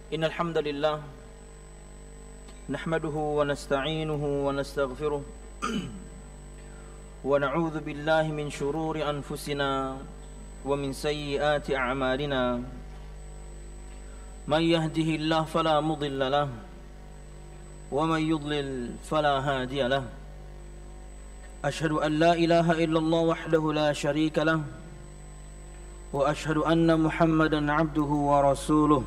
إن الحمد لله نحمده ونستعينه ونستغفره ونعوذ بالله من شرور أنفسنا ومن سيئات أعمالنا من يهده الله فلا مضل له ومن يضلل فلا هادي له أشهد أن لا إله إلا الله وحده لا شريك له وأشهد أن محمدا عبده ورسوله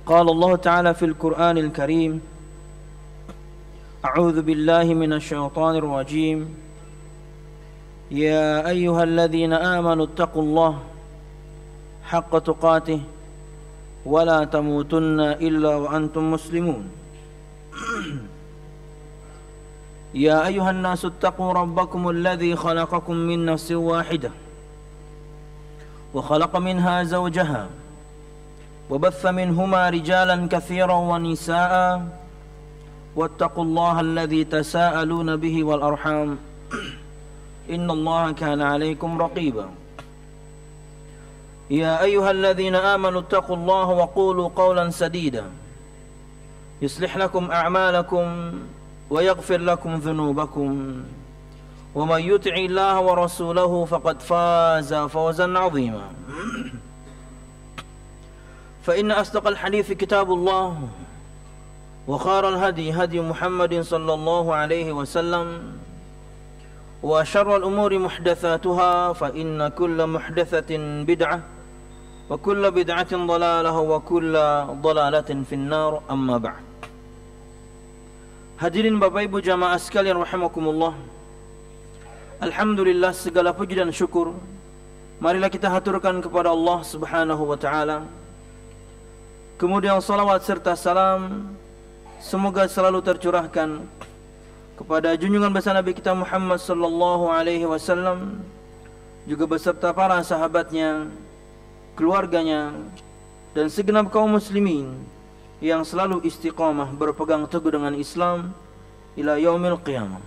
قال الله تعالى في القرآن الكريم أعوذ بالله من الشيطان الرجيم يا أيها الذين آمنوا اتقوا الله حق تقاته ولا تموتن إلا وأنتم مسلمون يا أيها الناس اتقوا ربكم الذي خلقكم من نفس واحدة وخلق منها زوجها وبث منهما رجالا كثيرا ونساء واتقوا الله الذي تساءلون به والأرحام إن الله كان عليكم رقيبا يا أيها الذين آمنوا اتقوا الله وقولوا قولا سديدا يصلح لكم أعمالكم ويغفر لكم ذنوبكم ومن يطع الله ورسوله فقد فاز فوزا عظيما فإن أصدق الحديث كتاب الله وخير الهدي هدي محمد صلى الله عليه وسلم وشر الأمور محدثاتها فإن كل محدثة بدعة وكل بدعة ضلالة وكل ضلالة في النار أما بعد. Hadirin Bapak Ibu jamaah sekalian rahimakumullah. Alhamdulillah, segala puji dan syukur marilah kita haturkan kepada Allah Subhanahu wa taala. Kemudian salawat serta salam semoga selalu tercurahkan kepada junjungan besar Nabi kita Muhammad sallallahu alaihi wasallam, juga beserta para sahabatnya, keluarganya, dan segenap kaum muslimin yang selalu istiqamah berpegang teguh dengan Islam ila yaumil qiyamah.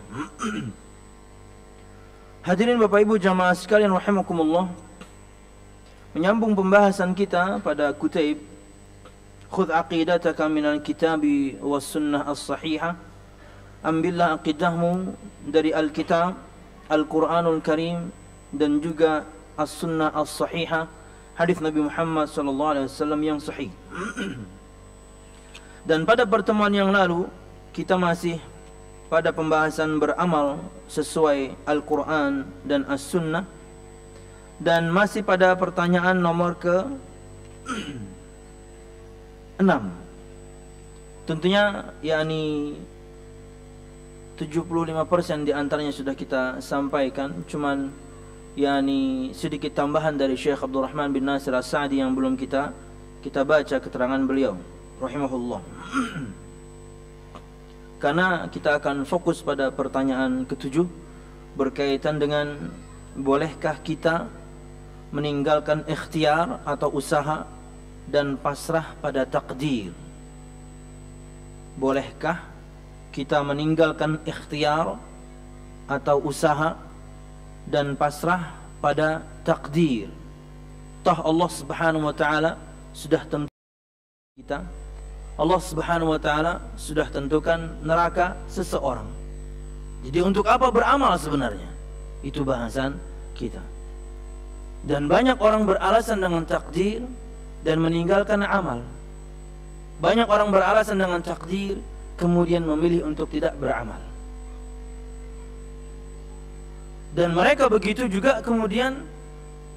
Hadirin Bapak Ibu jamaah sekalian rahimakumullah, menyambung pembahasan kita pada kutaib Khudh aqidataka minal kitabi was sunnah as-sahihah. Ambillah aqidahmu dari Alkitab, Al-Quranul Karim, dan juga as-sunnah as-sahihah, hadis Nabi Muhammad SAW yang sahih. Dan pada pertemuan yang lalu kita masih pada pembahasan beramal sesuai Al-Quran dan as-sunnah, dan masih pada pertanyaan nomor ke 6. Tentunya yakni 75% di antaranya sudah kita sampaikan, cuman yakni sedikit tambahan dari Syekh Abdul Rahman bin Nasir As-Sa'di yang belum kita baca keterangan beliau rahimahullah. Karena kita akan fokus pada pertanyaan ke-7 berkaitan dengan bolehkah kita meninggalkan ikhtiar atau usaha dan pasrah pada takdir. Bolehkah kita meninggalkan ikhtiar atau usaha dan pasrah pada takdir? Toh Allah Subhanahu wa taala sudah tentukan kita. Allah Subhanahu wa taala sudah tentukan neraka seseorang. Jadi untuk apa beramal sebenarnya? Itu bahasan kita. Dan banyak orang beralasan dengan takdir dan meninggalkan amal. Banyak orang beralasan dengan takdir kemudian memilih untuk tidak beramal. Dan mereka begitu juga kemudian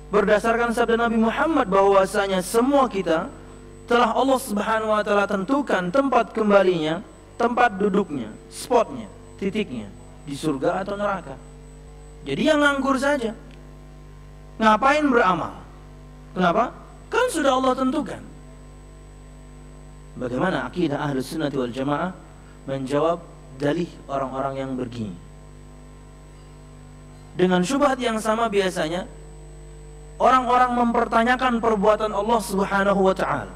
berdasarkan sabda Nabi Muhammad bahwasanya semua kita telah Allah Subhanahu wa taala tentukan tempat kembalinya, tempat duduknya, spotnya, titiknya di surga atau neraka. Jadi yang nganggur saja, ngapain beramal? Kenapa? Kan sudah Allah tentukan. Bagaimana akidah Ahlus Sunnah wal Jamaah menjawab dalih orang-orang yang begini? Dengan syubhat yang sama biasanya orang-orang mempertanyakan perbuatan Allah Subhanahu wa taala.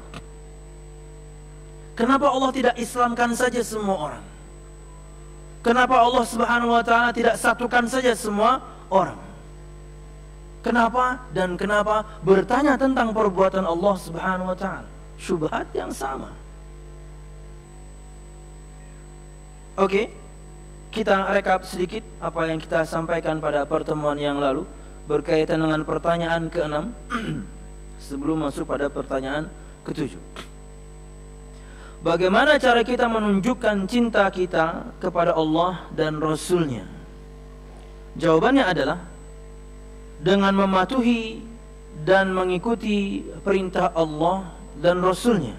Kenapa Allah tidak Islamkan saja semua orang? Kenapa Allah Subhanahu wa taala tidak satukan saja semua orang? Kenapa dan kenapa bertanya tentang perbuatan Allah Subhanahu wa taala? syubhat yang sama. Oke, kita rekap sedikit apa yang kita sampaikan pada pertemuan yang lalu berkaitan dengan pertanyaan ke-6 sebelum masuk pada pertanyaan ke-7. Bagaimana cara kita menunjukkan cinta kita kepada Allah dan Rasul-Nya? Jawabannya adalah dengan mematuhi dan mengikuti perintah Allah dan Rasul-Nya.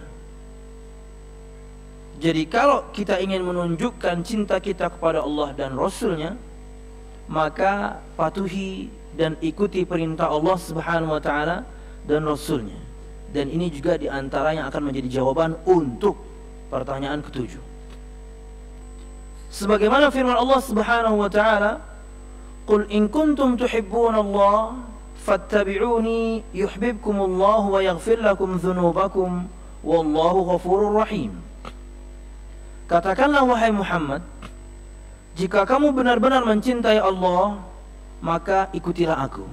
Jadi kalau kita ingin menunjukkan cinta kita kepada Allah dan Rasul-Nya, maka patuhi dan ikuti perintah Allah Subhanahu wa taala dan Rasul-Nya. Dan ini juga diantara yang akan menjadi jawaban untuk pertanyaan ke-7. Sebagaimana firman Allah Subhanahu wa taala, "Qul in kuntum tuhibbunallaha fattabi'uni yuhibbukumullahu wa yaghfir lakum dzunubakum wallahu ghafurur rahim." Katakanlah wahai Muhammad, jika kamu benar-benar mencintai Allah, maka ikutilah aku.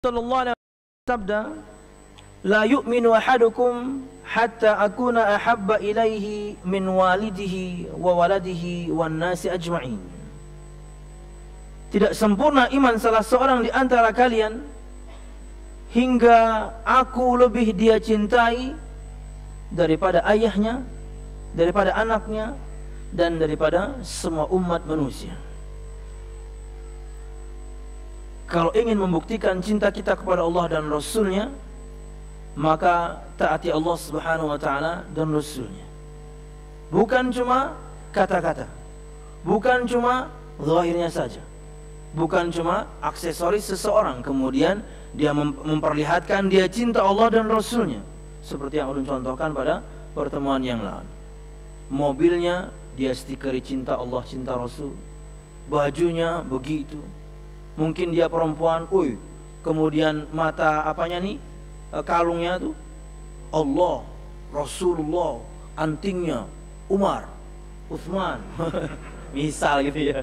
Sallallahu alaihi wasallam sabda, "La yu'minu ahadukum hatta akuna ahabba ilaihi min walidihi wa waladihi wan nasi ajma'in." Tidak sempurna iman salah seorang di antara kalian hingga aku lebih dia cintai daripada ayahnya, daripada anaknya, dan daripada semua umat manusia. Kalau ingin membuktikan cinta kita kepada Allah dan Rasul-Nya, maka taati Allah Subhanahu wa taala dan Rasul-Nya. Bukan cuma kata-kata, bukan cuma zahirnya saja, bukan cuma aksesoris seseorang kemudian dia memperlihatkan dia cinta Allah dan Rasul-Nya, seperti yang ulun contohkan pada pertemuan yang lalu. Mobilnya dia stikeri cinta Allah, cinta Rasul, bajunya begitu. Mungkin dia perempuan, kemudian mata apanya nih, kalungnya tuh Allah, Rasulullah, antingnya Umar, Utsman, misal gitu ya.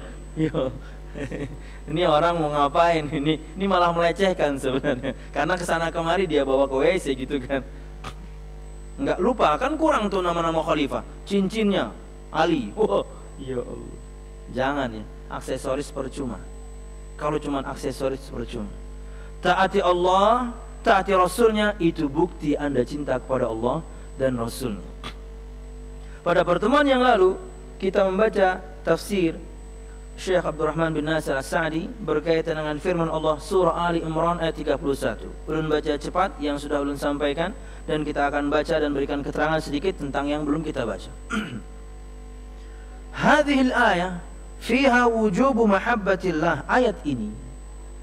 Ini orang mau ngapain? Ini malah melecehkan sebenarnya. Karena kesana kemari dia bawa ke WC gitu kan. Enggak lupa kan, kurang tuh nama-nama khalifah. Cincinnya Ali. Ya Allah. Jangan ya, aksesoris percuma. Kalau cuma aksesoris percuma. Taati Allah, taati Rasul-Nya, itu bukti Anda cinta kepada Allah dan Rasul-Nya. Pada pertemuan yang lalu kita membaca tafsir Syekh Abdurrahman bin Nasir As-Sa'di berkaitan dengan firman Allah surah Ali Imran ayat 31. Ulun baca cepat yang sudah ulun sampaikan, dan kita akan baca dan berikan keterangan sedikit tentang yang belum kita baca. Hadhil ayah fiha wujubu mahabbatillah. Ayat ini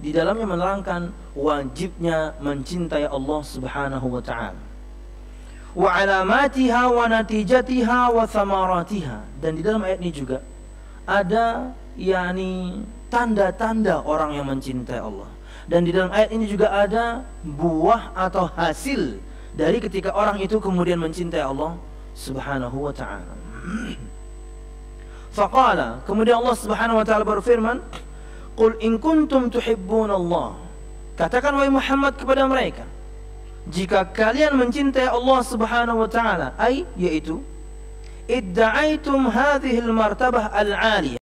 di dalamnya menerangkan wajibnya mencintai Allah Subhanahu wa taala. Wa alamatiha wa natijatiha wa thamaratiha. Dan di dalam ayat ini juga ada tanda-tanda orang yang mencintai Allah. Dan di dalam ayat ini juga ada buah atau hasil dari ketika orang itu kemudian mencintai Allah Subhanahu wa taala. Faqala, kemudian Allah Subhanahu wa taala berfirman, "Qul in kuntum tuhibbunallah." Katakan wahai Muhammad kepada mereka, jika kalian mencintai Allah Subhanahu wa taala, yaitu idda'aitum hadhil martabah al-'aliyah,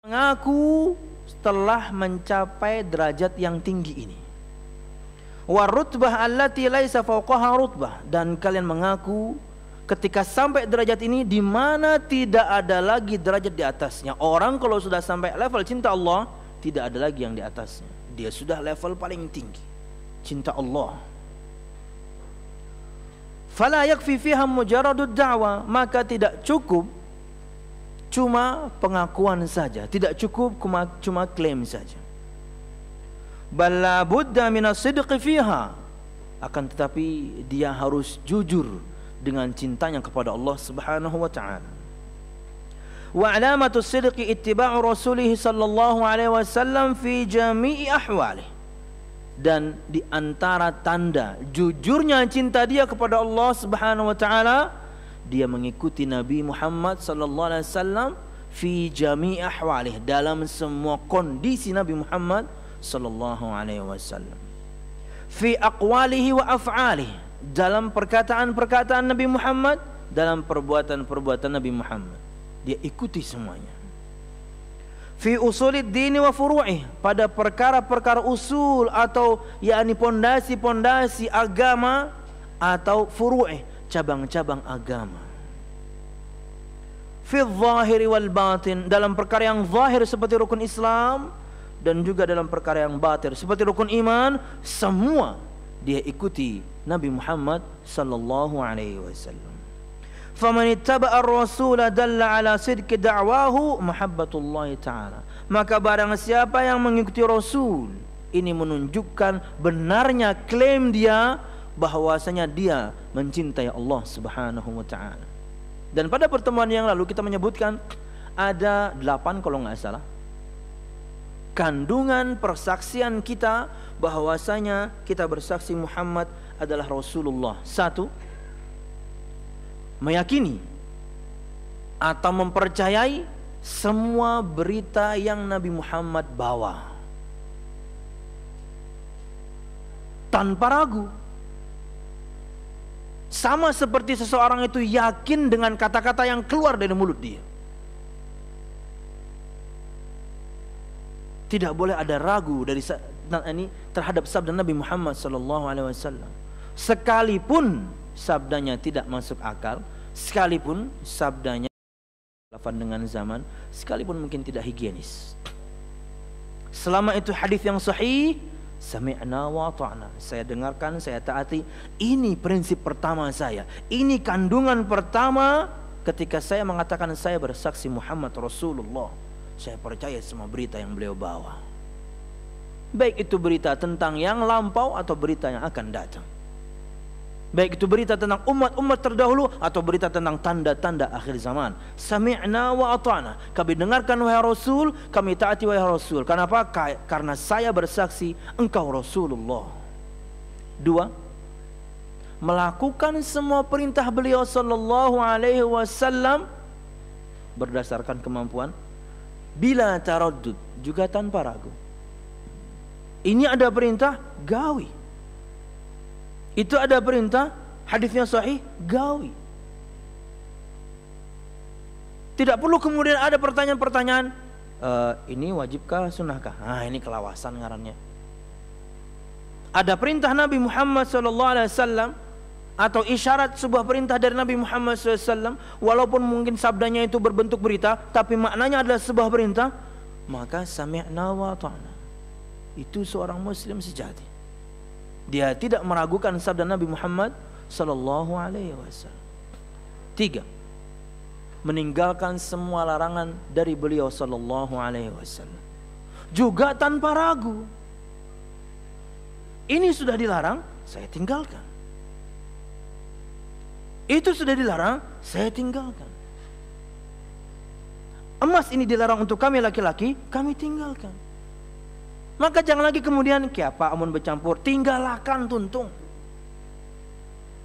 mengaku telah mencapai derajat yang tinggi ini. Warutbah allati laisa fawqaha rutbah, dan kalian mengaku ketika sampai derajat ini di mana tidak ada lagi derajat di atasnya. Orang kalau sudah sampai level cinta Allah, tidak ada lagi yang di atasnya. Dia sudah level paling tinggi, cinta Allah. Fala yakfi fiha mujarradud da'wa, maka tidak cukup cuma pengakuan saja, tidak cukup cuma klaim saja. Bal la budda minas sidqi fiha, akan tetapi dia harus jujur dengan cintanya kepada Allah Subhanahu wa taala. Wa alamatus sidqi ittiba'u rasulih sallallahu alaihi wasallam fi jami'i ahwalih. Dan di antara tanda jujurnya cinta dia kepada Allah Subhanahu wa taala, dia mengikuti Nabi Muhammad sallallahu alaihi wasallam fi jami' ahwalih, dalam semua kondisi Nabi Muhammad sallallahu alaihi wasallam. Fi aqwalihi wa af'alihi, dalam perkataan-perkataan Nabi Muhammad, dalam perbuatan-perbuatan Nabi Muhammad, dia ikuti semuanya. Fi usulid dini wa furu'ih, pada perkara-perkara usul atau yakni pondasi-pondasi agama, atau furu'ih, cabang-cabang agama. Fi zahiri wal batin, dalam perkara yang zahir seperti rukun Islam, dan juga dalam perkara yang batin seperti rukun iman, semua dia ikuti Nabi Muhammad sallallahu alaihi wasallam. Faman ittaba'a ar-rasula dalla ala sidqi da'wahu mahabbatullah ta'ala. Maka barang siapa yang mengikuti Rasul, ini menunjukkan benarnya klaim dia bahwasanya dia mencintai Allah Subhanahu wa taala. Dan pada pertemuan yang lalu kita menyebutkan ada 8 kalau nggak salah kandungan persaksian kita bahwasanya kita bersaksi Muhammad adalah Rasulullah. 1, meyakini atau mempercayai semua berita yang Nabi Muhammad bawa tanpa ragu. Sama seperti seseorang itu yakin dengan kata-kata yang keluar dari mulut dia. Tidak boleh ada ragu dari ini terhadap sabda Nabi Muhammad SAW. Sekalipun sabdanya tidak masuk akal, sekalipun sabdanya relevan dengan zaman, sekalipun mungkin tidak higienis, selama itu hadis yang sahih, sami'na wa ta'na, saya dengarkan, saya taati. Ini prinsip pertama saya, ini kandungan pertama ketika saya mengatakan saya bersaksi Muhammad Rasulullah. Saya percaya semua berita yang beliau bawa, baik itu berita tentang yang lampau atau berita yang akan datang, baik itu berita tentang umat-umat terdahulu atau berita tentang tanda-tanda akhir zaman. Sami'na wa ata'na, kami dengarkan wahai Rasul, kami taati wahai Rasul. Kenapa? Karena saya bersaksi engkau Rasulullah. 2, melakukan semua perintah beliau sallallahu alaihi wasallam berdasarkan kemampuan, bila taraddud, juga tanpa ragu. Ini ada perintah, gawi. Itu ada perintah, hadisnya sahih, gawi. Tidak perlu kemudian ada pertanyaan-pertanyaan, ini wajibkah, sunnahkah? Nah, ini kelawasan ngarannya. Ada perintah Nabi Muhammad SAW atau isyarat sebuah perintah dari Nabi Muhammad SAW, walaupun mungkin sabdanya itu berbentuk berita, tapi maknanya adalah sebuah perintah, maka sami'na wa ta'na. Itu seorang muslim sejati. Dia tidak meragukan sabda Nabi Muhammad sallallahu alaihi wasallam. 3, meninggalkan semua larangan dari beliau sallallahu alaihi wasallam, juga tanpa ragu. Ini sudah dilarang, saya tinggalkan. Itu sudah dilarang, saya tinggalkan. Emas ini dilarang untuk kami laki-laki, kami tinggalkan. Maka jangan lagi kemudian kiapa amun bercampur, tinggalkan tuntung.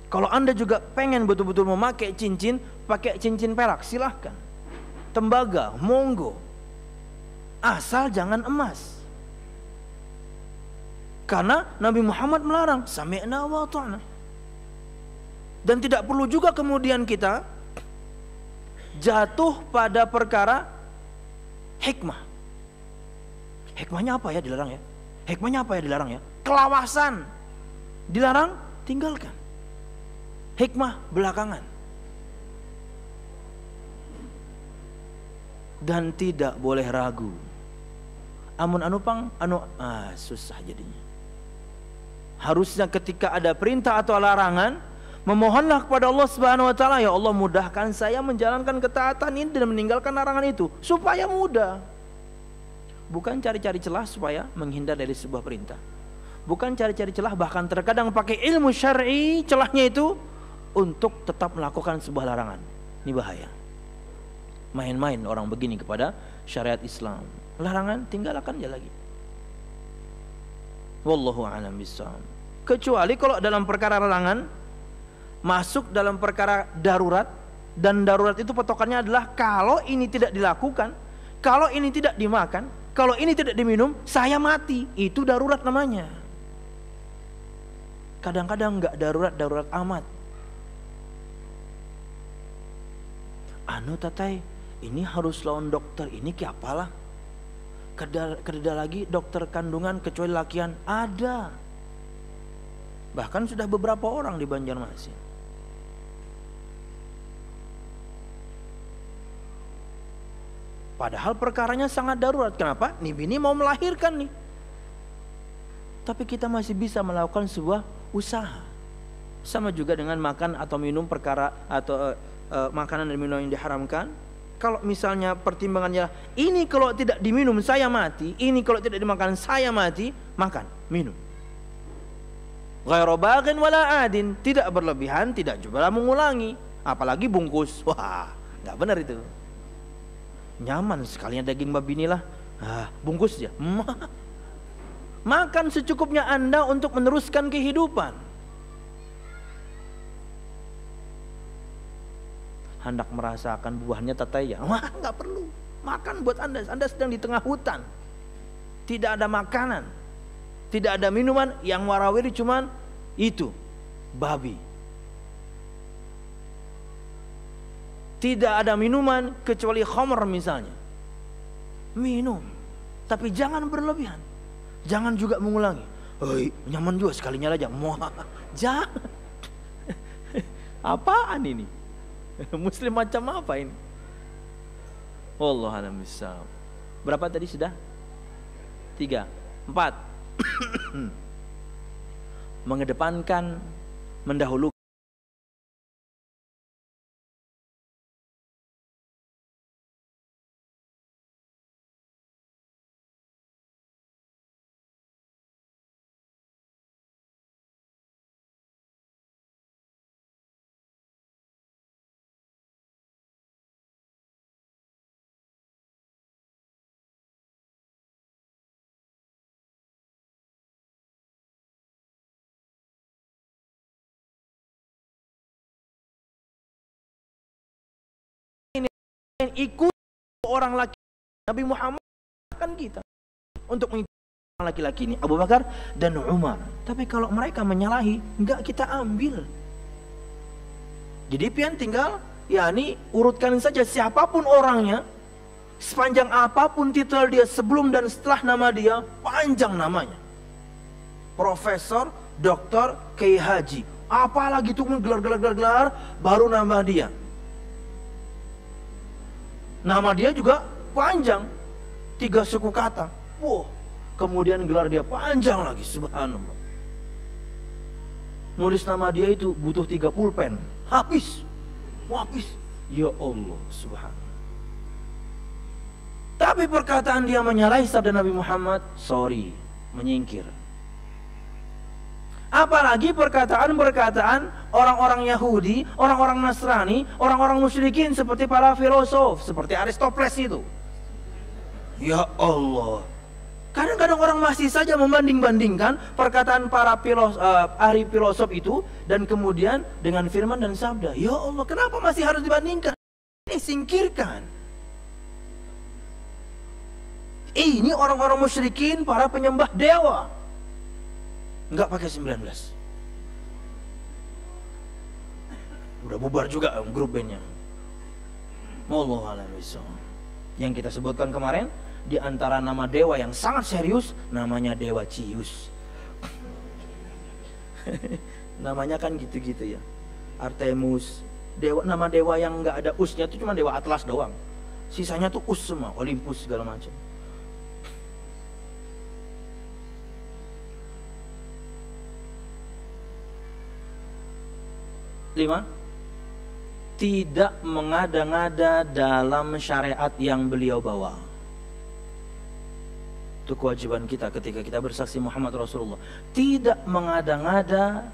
Kalau Anda juga pengen betul-betul memakai cincin, pakai cincin perak, silahkan. Tembaga, monggo. Asal jangan emas. Karena Nabi Muhammad melarang, sami'na wa ta'na. Dan tidak perlu juga kemudian kita jatuh pada perkara hikmah. Hikmahnya apa ya dilarang ya? Hikmahnya apa ya dilarang ya? Kelawasan. Dilarang, tinggalkan. Hikmah belakangan. Dan tidak boleh ragu. Amun anupang, susah jadinya. Harusnya ketika ada perintah atau larangan, memohonlah kepada Allah Subhanahu wa taala, ya Allah mudahkan saya menjalankan ketaatan ini dan meninggalkan larangan itu supaya mudah. Bukan cari-cari celah supaya menghindar dari sebuah perintah. Bukan cari-cari celah, bahkan terkadang pakai ilmu syar'i celahnya itu untuk tetap melakukan sebuah larangan. Ini bahaya. Main-main orang begini kepada syariat Islam. Larangan tinggalkan aja lagi. Wallahu a'lam bishawab. Kecuali kalau dalam perkara larangan, masuk dalam perkara darurat, dan darurat itu patokannya adalah kalau ini tidak dilakukan, kalau ini tidak dimakan, kalau ini tidak diminum, saya mati. Itu darurat namanya. Kadang-kadang enggak darurat amat. Anu tatai, ini harus lawan dokter, ini kayak apalah. Kerja lagi dokter kandungan kecuali lakian ada. Bahkan sudah beberapa orang di Banjarmasin. Padahal perkaranya sangat darurat. Kenapa? Nih bini mau melahirkan nih. Tapi kita masih bisa melakukan sebuah usaha. Sama juga dengan makan atau minum perkara atau makanan dan minum yang diharamkan. Kalau misalnya pertimbangannya ini kalau tidak diminum saya mati, ini kalau tidak dimakan saya mati, makan, minum. Ghairu baghin wala adin, tidak berlebihan, tidak juga mengulangi, apalagi bungkus. Wah, nggak benar itu. Nyaman sekalinya daging babi inilah, bungkus aja. Makan secukupnya Anda untuk meneruskan kehidupan. Hendak merasakan buahnya tataya, wah nggak perlu. Makan buat Anda sedang di tengah hutan, tidak ada makanan, tidak ada minuman, yang warawiri cuman itu babi. Tidak ada minuman kecuali khamr misalnya. Minum, tapi jangan berlebihan. Jangan juga mengulangi. Nyaman juga sekalinya aja. Jangan. Apaan ini? Muslim macam apa ini? Wallahu a'lam bishawab. Berapa tadi sudah? 3, 4. Mengedepankan, mendahulukan ikut orang laki Nabi Muhammad kan kita untuk mengikuti orang laki-laki ini Abu Bakar dan Umar. Tapi kalau mereka menyalahi, enggak kita ambil. Jadi pian tinggal yakni urutkan saja siapapun orangnya, sepanjang apapun titel dia sebelum dan setelah nama dia, panjang namanya. Profesor, doktor, kiai haji, apalagi tuh gelar baru nama dia. Nama dia juga panjang, 3 suku kata. Wow, kemudian gelar dia panjang lagi, subhanallah. Nulis nama dia itu butuh 3 pulpen, habis. Ya Allah, subhanallah. Tapi perkataan dia menyalahi sabda Nabi Muhammad, sorry, menyingkir. Apalagi perkataan orang-orang Yahudi, orang-orang Nasrani, orang-orang musyrikin seperti para filosof, seperti Aristoteles itu. Ya Allah. Kadang-kadang orang masih saja membanding-bandingkan perkataan para ahli filosof itu dan kemudian dengan firman dan sabda. Ya Allah, kenapa masih harus dibandingkan? Ini singkirkan. Ini orang-orang musyrikin, para penyembah dewa. Enggak pakai 19. Udah bubar juga grup bandnya. Wallahu a'lam bishawab. Yang kita sebutkan kemarin, di antara nama dewa yang sangat serius, namanya Dewa Cius. Namanya kan gitu-gitu ya. Artemus, nama dewa yang enggak ada usnya itu cuma Dewa Atlas doang. Sisanya tuh us semua, Olympus segala macam. Lima, tidak mengada-ngada dalam syariat yang beliau bawa. Itu kewajiban kita ketika kita bersaksi Muhammad Rasulullah. Tidak mengada-ngada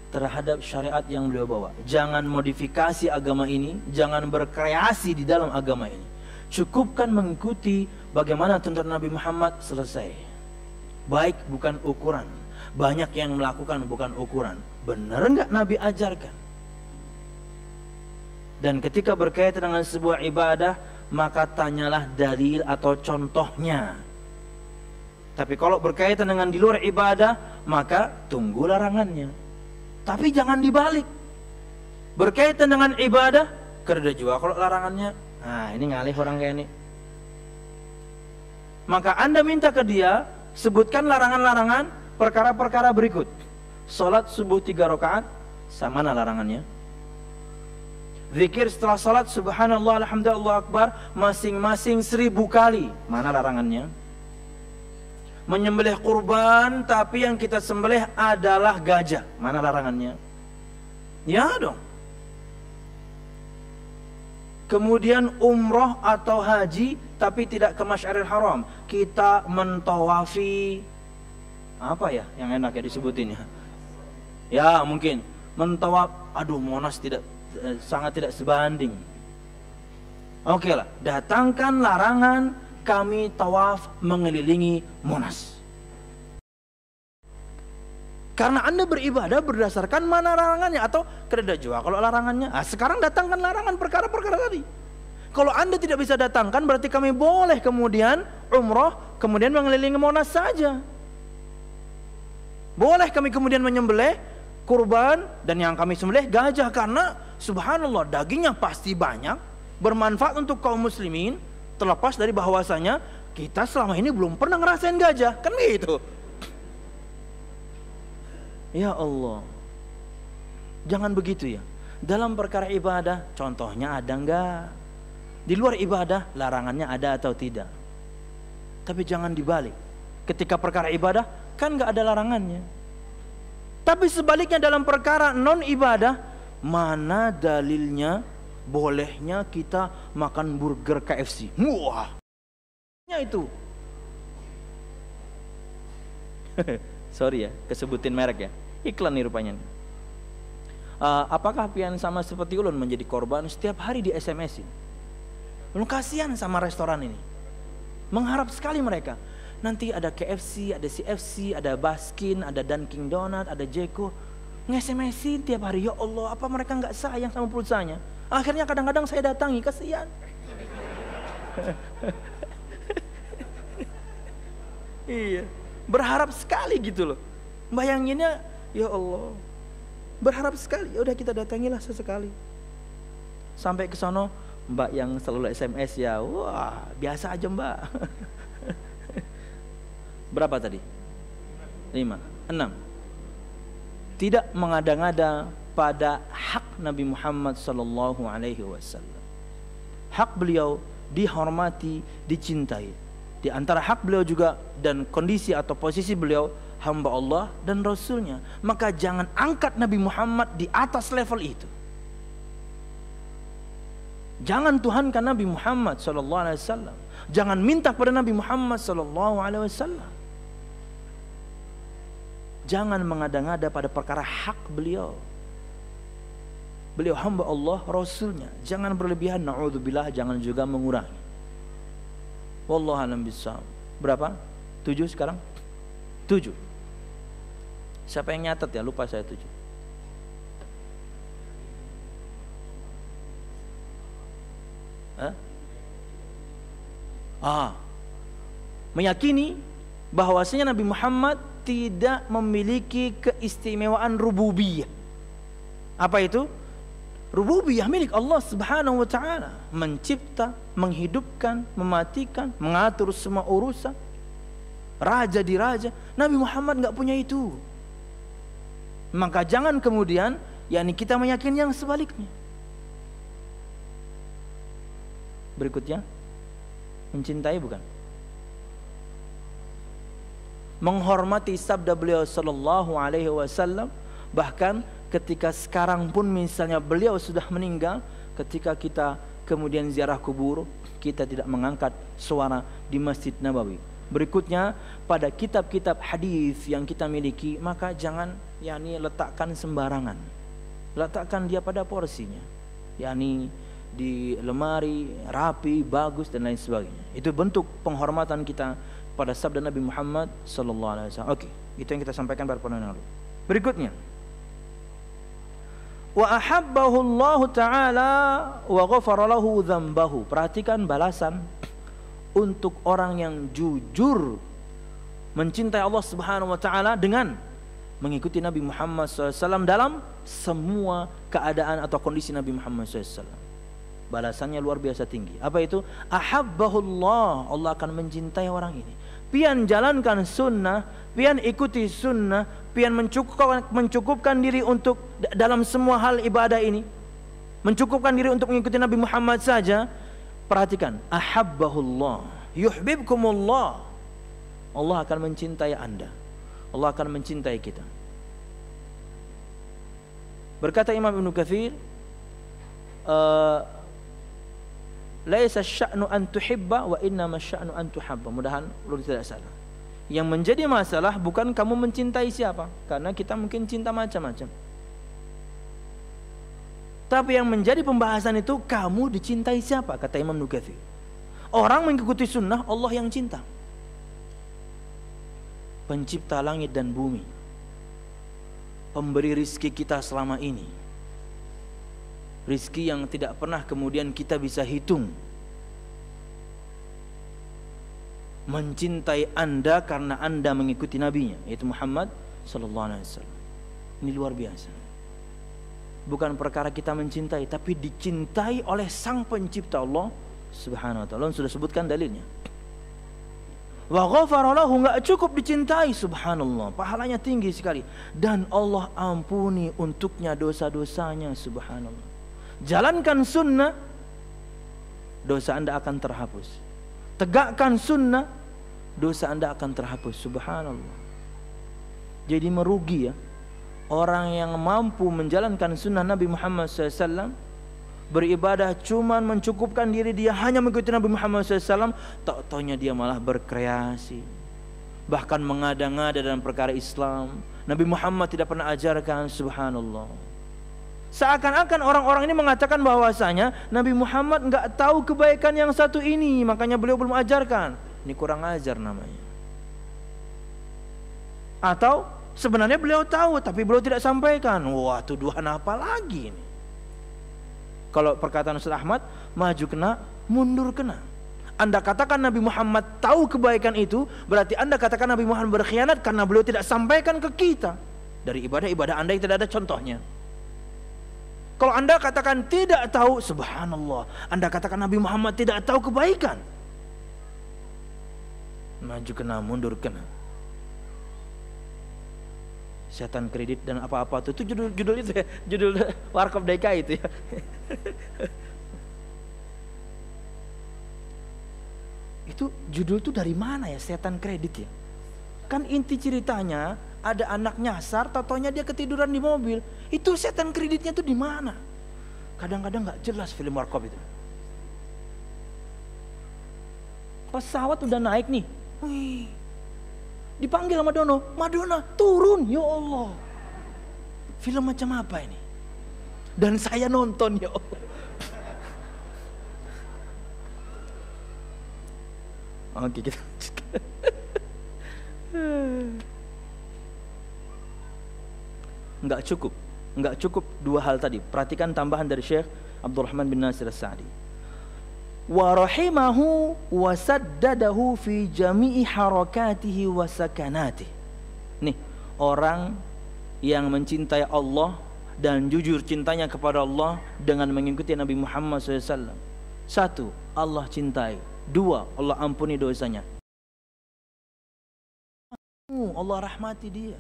terhadap syariat yang beliau bawa. Jangan modifikasi agama ini, jangan berkreasi di dalam agama ini. Cukupkan mengikuti bagaimana tuntunan Nabi Muhammad, selesai. Baik bukan ukuran. Banyak yang melakukan bukan ukuran. Benar nggak Nabi ajarkan? Dan ketika berkaitan dengan sebuah ibadah, maka tanyalah dalil atau contohnya. Tapi kalau berkaitan dengan di luar ibadah, maka tunggu larangannya. Tapi jangan dibalik. Berkaitan dengan ibadah, kerja juga kalau larangannya. Nah, ini ngalih orang kayak ini. Maka Anda minta ke dia, sebutkan larangan-larangan perkara-perkara berikut. Salat subuh 3 rakaat, sama mana larangannya? Zikir setelah salat subhanallah alhamdulillah Allahu akbar masing-masing 1000 kali, mana larangannya? Menyembelih kurban tapi yang kita sembelih adalah gajah, mana larangannya? Ya dong. Kemudian umroh atau haji tapi tidak ke Masyaril Haram, kita mentawafi apa ya yang enak ya disebutin ya? Ya mungkin mentawaf, aduh Monas sangat tidak sebanding. Oke lah, datangkan larangan kami tawaf mengelilingi Monas. Karena Anda beribadah berdasarkan mana larangannya atau kereda jua kalau larangannya. Sekarang datangkan larangan perkara-perkara tadi. Kalau Anda tidak bisa datangkan berarti kami boleh kemudian umroh kemudian mengelilingi Monas saja. Boleh kami kemudian menyembelih kurban dan yang kami sembelih gajah karena subhanallah dagingnya pasti banyak, bermanfaat untuk kaum muslimin, terlepas dari bahwasanya kita selama ini belum pernah ngerasain gajah, kan gitu. Ya Allah, jangan begitu ya. Dalam perkara ibadah, contohnya ada enggak? Di luar ibadah, larangannya ada atau tidak? Tapi jangan dibalik. Ketika perkara ibadah, kan enggak ada larangannya. Tapi sebaliknya dalam perkara non ibadah, mana dalilnya bolehnya kita makan burger KFC? Wah, itu. Sorry ya, kesebutin merek ya. Iklan nih rupanya. Apakah pian sama seperti ulun menjadi korban setiap hari di SMS-in? Ulun kasihan sama restoran ini. Mengharap sekali mereka. Nanti ada KFC, ada CFC, ada Baskin, ada Dunkin Donut, ada Jeko. Nge-SMS-in tiap hari. Ya Allah, apa mereka nggak sayang sama pulsanya? Akhirnya kadang-kadang saya datangi, kasihan. Iya, berharap sekali gitu loh. Bayanginnya, ya Allah, berharap sekali. Ya udah kita datangilah sesekali. Sampai ke sono, Mbak yang selalu SMS ya, wah biasa aja Mbak. Berapa tadi? 5, 6. Tidak mengada-ngada pada hak Nabi Muhammad sallallahu alaihi wasallam. Hak beliau dihormati, dicintai. Di antara hak beliau juga dan kondisi atau posisi beliau hamba Allah dan Rasulnya. Maka jangan angkat Nabi Muhammad di atas level itu. Jangan tuhankan Nabi Muhammad sallallahu alaihi wasallam. Jangan minta kepada Nabi Muhammad sallallahu alaihi wasallam. Jangan mengada-ngada pada perkara hak beliau. Beliau hamba Allah, Rasulnya. Jangan berlebihan, na'udzubillah, jangan juga mengurangi. Wallahu a'lam bishawab. Berapa? 7 sekarang? 7. Siapa yang nyatet ya? Lupa saya 7. Meyakini bahwasanya Nabi Muhammad tidak memiliki keistimewaan rububiyah. Apa itu? Rububiyah milik Allah Subhanahu wa taala, mencipta, menghidupkan, mematikan, mengatur semua urusan. Raja di raja. Nabi Muhammad enggak punya itu. Maka jangan kemudian yakni kita meyakini yang sebaliknya. Berikutnya, mencintai bukan? Menghormati sabda beliau sallallahu alaihi wasallam, bahkan ketika sekarang pun misalnya beliau sudah meninggal, ketika kita kemudian ziarah kubur, kita tidak mengangkat suara di Masjid Nabawi. Berikutnya, pada kitab-kitab hadis yang kita miliki, maka jangan yakni letakkan sembarangan. Letakkan dia pada porsinya. Yakni di lemari, rapi, bagus dan lain sebagainya. Itu bentuk penghormatan kita pada sabda Nabi Muhammad sallallahu alaihi wasallam. Oke, itu yang kita sampaikan pada pertemuan lalu. Berikutnya, wa ahabbahu Allah taala wa ghafara lahu dzambahu. Perhatikan balasan untuk orang yang jujur mencintai Allah Subhanahu wa taala dengan mengikuti Nabi Muhammad SAW dalam semua keadaan atau kondisi Nabi Muhammad SAW. Balasannya luar biasa tinggi. Apa itu? Ahabbahullah, Allah akan mencintai orang ini. Pian jalankan sunnah, pian ikuti sunnah, pian mencukupkan diri untuk dalam semua hal ibadah ini, mencukupkan diri untuk mengikuti Nabi Muhammad saja. Perhatikan, ahabbahullah, yuhibbukumullah. Allah akan mencintai Anda. Allah akan mencintai kita. Berkata Imam Ibn Katsir, laisa sya'nu an tuhibba wa innama sya'nu an tuhabba. Mudahan belum tidak salah. Yang menjadi masalah bukan kamu mencintai siapa, karena kita mungkin cinta macam-macam. Tapi yang menjadi pembahasan itu kamu dicintai siapa, kata Imam Ibn Katsir. Orang mengikuti sunnah, Allah yang cinta. Pencipta langit dan bumi, pemberi rizki kita selama ini, rizki yang tidak pernah kemudian kita bisa hitung, mencintai Anda karena Anda mengikuti nabinya, yaitu Muhammad sallallahu alaihi wasallam. Ini luar biasa. Bukan perkara kita mencintai, tapi dicintai oleh sang pencipta Allah Subhanahu wa taala. Sudah sebutkan dalilnya. Wa ghafara lahu, enggak cukup dicintai, subhanallah, pahalanya tinggi sekali, dan Allah ampuni untuknya dosa-dosanya, subhanallah. Jalankan sunnah, dosa Anda akan terhapus. Tegakkan sunnah, dosa Anda akan terhapus, subhanallah. Jadi merugi ya orang yang mampu menjalankan sunnah Nabi Muhammad SAW, beribadah cuman mencukupkan diri dia hanya mengikuti Nabi Muhammad SAW, tak taunya dia malah berkreasi, bahkan mengada-ngada dalam perkara Islam. Nabi Muhammad tidak pernah ajarkan, subhanallah. Seakan-akan orang-orang ini mengatakan bahwasanya Nabi Muhammad enggak tahu kebaikan yang satu ini, makanya beliau belum ajarkan. Ini kurang ajar namanya. Atau sebenarnya beliau tahu tapi beliau tidak sampaikan. Wah, tuduhan apa lagi ini? Kalau perkataan Ustaz Ahmad, maju kena, mundur kena. Anda katakan Nabi Muhammad tahu kebaikan itu, berarti Anda katakan Nabi Muhammad berkhianat karena beliau tidak sampaikan ke kita dari ibadah-ibadah Anda yang tidak ada contohnya. Kalau Anda katakan tidak tahu, subhanallah, Anda katakan Nabi Muhammad tidak tahu kebaikan. Maju kena, mundur kena. Setan kredit dan apa-apa itu judul itu ya, judul Warkop DKI itu ya. Itu judul itu dari mana ya, setan kredit ya? Kan inti ceritanya ada anak nyasar, totonya dia ketiduran di mobil. Itu setan kreditnya tuh di mana? Kadang-kadang nggak jelas film Warkop itu. Pesawat udah naik nih. Wih, dipanggil sama Madonna turun, ya Allah. Film macam apa ini? Dan saya nonton, ya Allah. Oke, kita Enggak cukup dua hal tadi. Perhatikan tambahan dari Syekh Abdurrahman bin Nasir As-Sa'di. Wa rahimahu wa saddadahu fi jami'i harakatihi wa sakanatihi. Nih, orang yang mencintai Allah dan jujur cintanya kepada Allah dengan mengikuti Nabi Muhammad SAW. Satu, Allah cintai. Dua, Allah ampuni dosanya. Allah rahmati dia.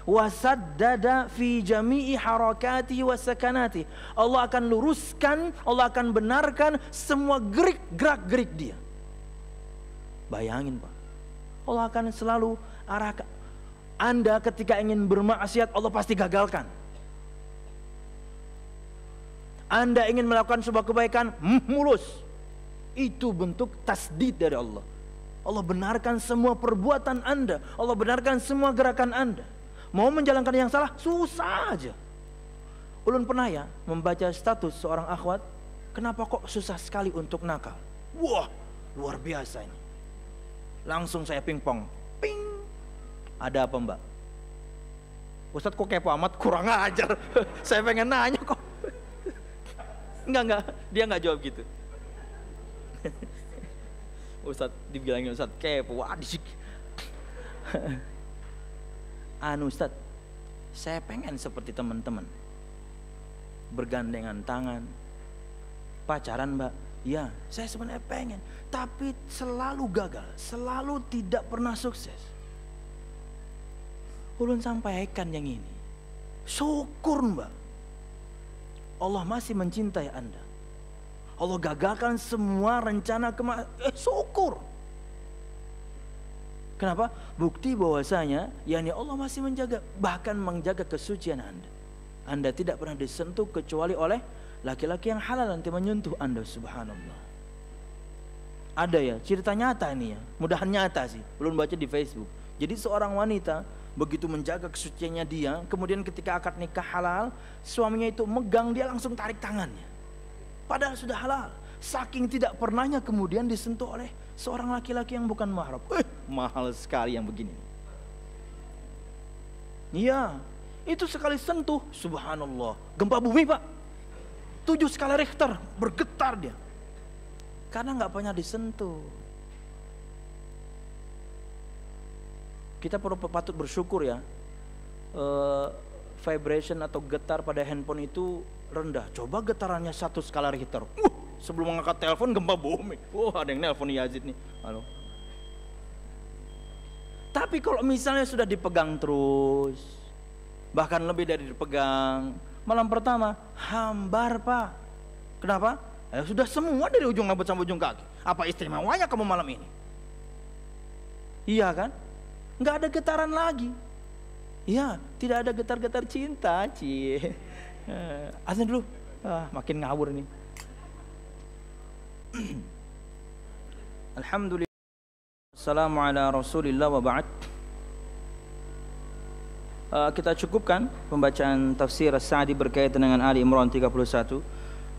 Wasaddada fi jami'i harakatihi wa sakanatihi. Allah akan luruskan, Allah akan benarkan semua gerak-gerik dia. Bayangin Pak, Allah akan selalu arahkan Anda ketika ingin bermaksiat, Allah pasti gagalkan. Anda ingin melakukan sebuah kebaikan, mulus. Itu bentuk tasdid dari Allah. Allah benarkan semua perbuatan Anda, Allah benarkan semua gerakan Anda. Mau menjalankan yang salah, susah aja. Ulun pernah ya membaca status seorang akhwat, kenapa kok susah sekali untuk nakal? Wah, luar biasa ini. Langsung saya pingpong. Ping. Ada apa mbak? Ustadz kok kepo amat, kurang ajar. Saya pengen nanya kok. Enggak, dia enggak jawab gitu. Ustadz dibilangin Ustadz kepo, waduh. Ustadz, saya pengen seperti teman-teman, bergandengan tangan, pacaran mbak. Ya, saya sebenarnya pengen, tapi selalu gagal, selalu tidak pernah sukses. Ulun sampaikan yang ini, syukur mbak, Allah masih mencintai Anda. Allah gagalkan semua rencana syukur. Kenapa? Bukti bahwasanya yakni Allah masih menjaga, bahkan menjaga kesucian Anda. Anda tidak pernah disentuh kecuali oleh laki-laki yang halal nanti menyentuh Anda, subhanallah. Ada ya, cerita nyata ini ya, mudahan nyata sih, belum baca di Facebook. Jadi seorang wanita begitu menjaga kesuciannya dia, kemudian ketika akad nikah halal, suaminya itu megang, dia langsung tarik tangannya. Padahal sudah halal. Saking tidak pernahnya kemudian disentuh oleh seorang laki-laki yang bukan mahram. Mahal sekali yang begini. Iya, itu sekali sentuh, subhanallah, gempa bumi pak. 7 skala Richter, bergetar dia. Karena nggak pernah disentuh. Kita patut bersyukur ya. Vibration atau getar pada handphone itu rendah. Coba getarannya 1 skala Richter. Sebelum mengangkat telepon gempa bumi. Ada yang nelpon Yazid nih. Halo. Tapi kalau misalnya sudah dipegang terus, bahkan lebih dari dipegang, malam pertama hambar pak. Kenapa? Sudah semua dari ujung rambut sampai ujung kaki. Apa istimewanya kamu malam ini? Iya kan? Nggak ada getaran lagi. Iya, tidak ada getar-getar cinta, cie. Azan dulu. Makin ngawur nih. Alhamdulillah. Assalamu ala Rasulillah wa ba'd. Kita cukupkan pembacaan tafsir As-Sa'di berkaitan dengan Ali Imran 31.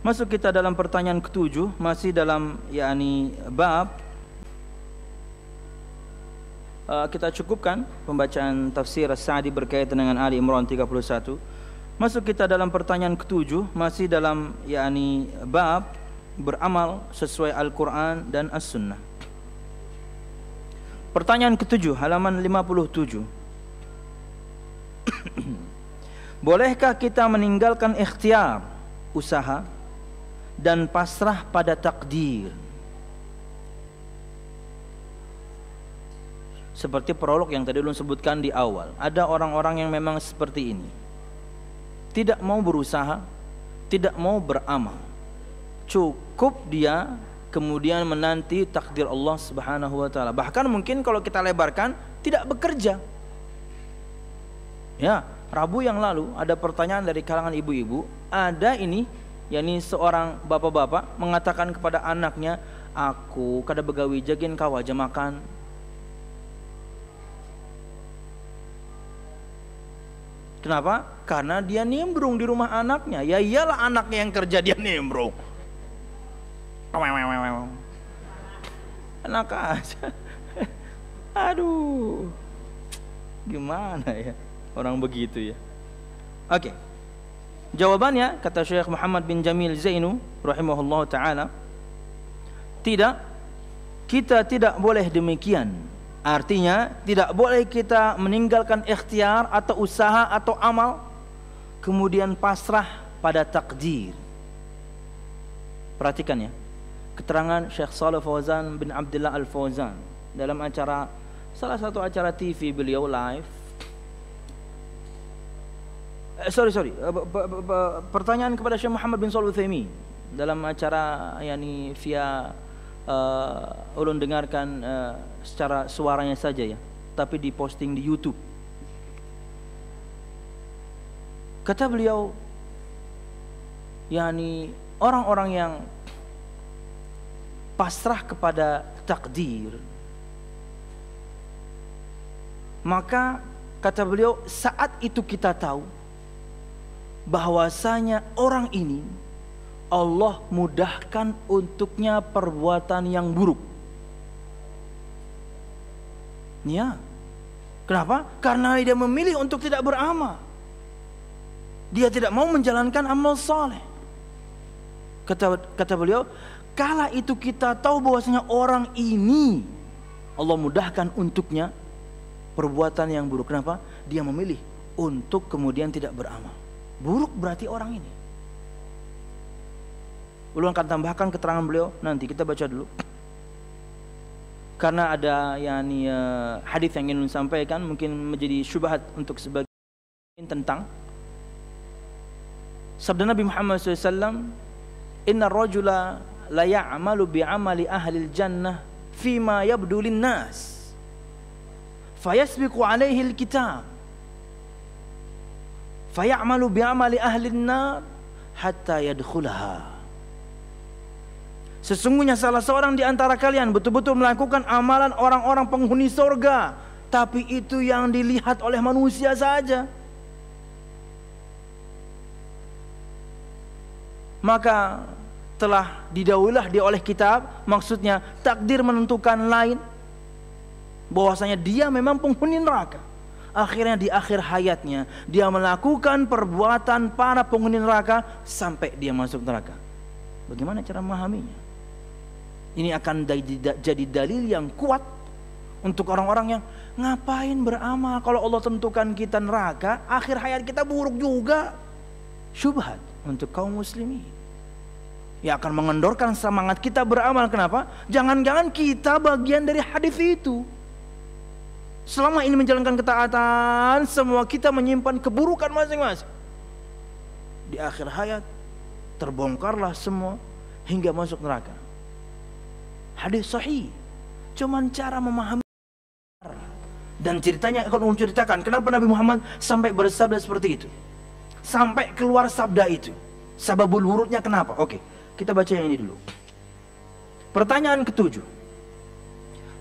Masuk kita dalam pertanyaan ke-7, masih dalam yakni bab. Kita cukupkan pembacaan tafsir As-Sa'di berkaitan dengan Ali Imran 31. Masuk kita dalam pertanyaan ke-7, masih dalam yakni bab beramal sesuai Al-Quran dan As-Sunnah. Pertanyaan ke-7, halaman 57. Bolehkah kita meninggalkan ikhtiar, usaha, dan pasrah pada takdir? Seperti prolog yang tadi ulun sebutkan di awal, ada orang-orang yang memang seperti ini, tidak mau berusaha, tidak mau beramal, cukup dia kemudian menanti takdir Allah Subhanahu wa taala. Bahkan mungkin kalau kita lebarkan, tidak bekerja. Ya, Rabu yang lalu ada pertanyaan dari kalangan ibu-ibu, ada ini yakni seorang bapak-bapak mengatakan kepada anaknya, aku kada begawi jagin kau aja makan. Kenapa? Karena dia nimbrung di rumah anaknya. Ya iyalah anaknya yang kerja, dia nimbrung. Enak aja. Aduh, gimana ya orang begitu ya. Oke. Jawabannya kata Syekh Muhammad bin Jamil Zainu rahimahullah ta'ala, tidak, kita tidak boleh demikian. Artinya tidak boleh kita meninggalkan ikhtiar atau usaha atau amal kemudian pasrah pada takdir. Perhatikan ya, keterangan Syekh Shalih Fauzan bin Abdullah Al-Fauzan dalam acara, salah satu acara TV beliau live. Pertanyaan kepada Syekh Muhammad bin Shalih Al-Utsaimin dalam acara yakni via ulun dengarkan secara suaranya saja ya, tapi diposting di YouTube. Kata beliau, yakni orang-orang yang pasrah kepada takdir, maka kata beliau, saat itu kita tahu bahwasanya orang ini Allah mudahkan untuknya perbuatan yang buruk. Ya. Kenapa? Karena dia memilih untuk tidak beramal. Dia tidak mau menjalankan amal saleh. Kata beliau, kala itu kita tahu bahwasanya orang ini Allah mudahkan untuknya perbuatan yang buruk. Kenapa? Dia memilih untuk kemudian tidak beramal. Buruk berarti orang ini. Belum akan tambahkan keterangan beliau, nanti kita baca dulu. Karena ada hadis yang ingin disampaikan, mungkin menjadi syubhat untuk sebagian tentang sabda Nabi Muhammad SAW, Inna rajula la ya'malu bi'amali ahlil jannah fima yabdu linnas fayasbiqu alaihi alkitab fayamalu bi'amali ahlin nar hatta yadkhulaha. Sesungguhnya salah seorang di antara kalian betul-betul melakukan amalan orang-orang penghuni surga, tapi itu yang dilihat oleh manusia saja. Maka telah didahululah dia oleh kitab, maksudnya takdir menentukan lain, bahwasanya dia memang penghuni neraka. Akhirnya di akhir hayatnya dia melakukan perbuatan para penghuni neraka sampai dia masuk neraka. Bagaimana cara memahaminya? Ini akan jadi dalil yang kuat untuk orang-orang yang ngapain beramal kalau Allah tentukan kita neraka, akhir hayat kita buruk juga. Syubhat untuk kaum muslimin. Ya akan mengendorkan semangat kita beramal. Kenapa? Jangan-jangan kita bagian dari hadis itu. Selama ini menjalankan ketaatan, semua kita menyimpan keburukan masing-masing. Di akhir hayat terbongkarlah semua hingga masuk neraka. Hadis sahih. Cuman cara memahami. Dan ceritanya akan menceritakan kenapa Nabi Muhammad sampai bersabda seperti itu, sampai keluar sabda itu. Sababul wurudnya kenapa? Oke, kita baca yang ini dulu. Pertanyaan ketujuh,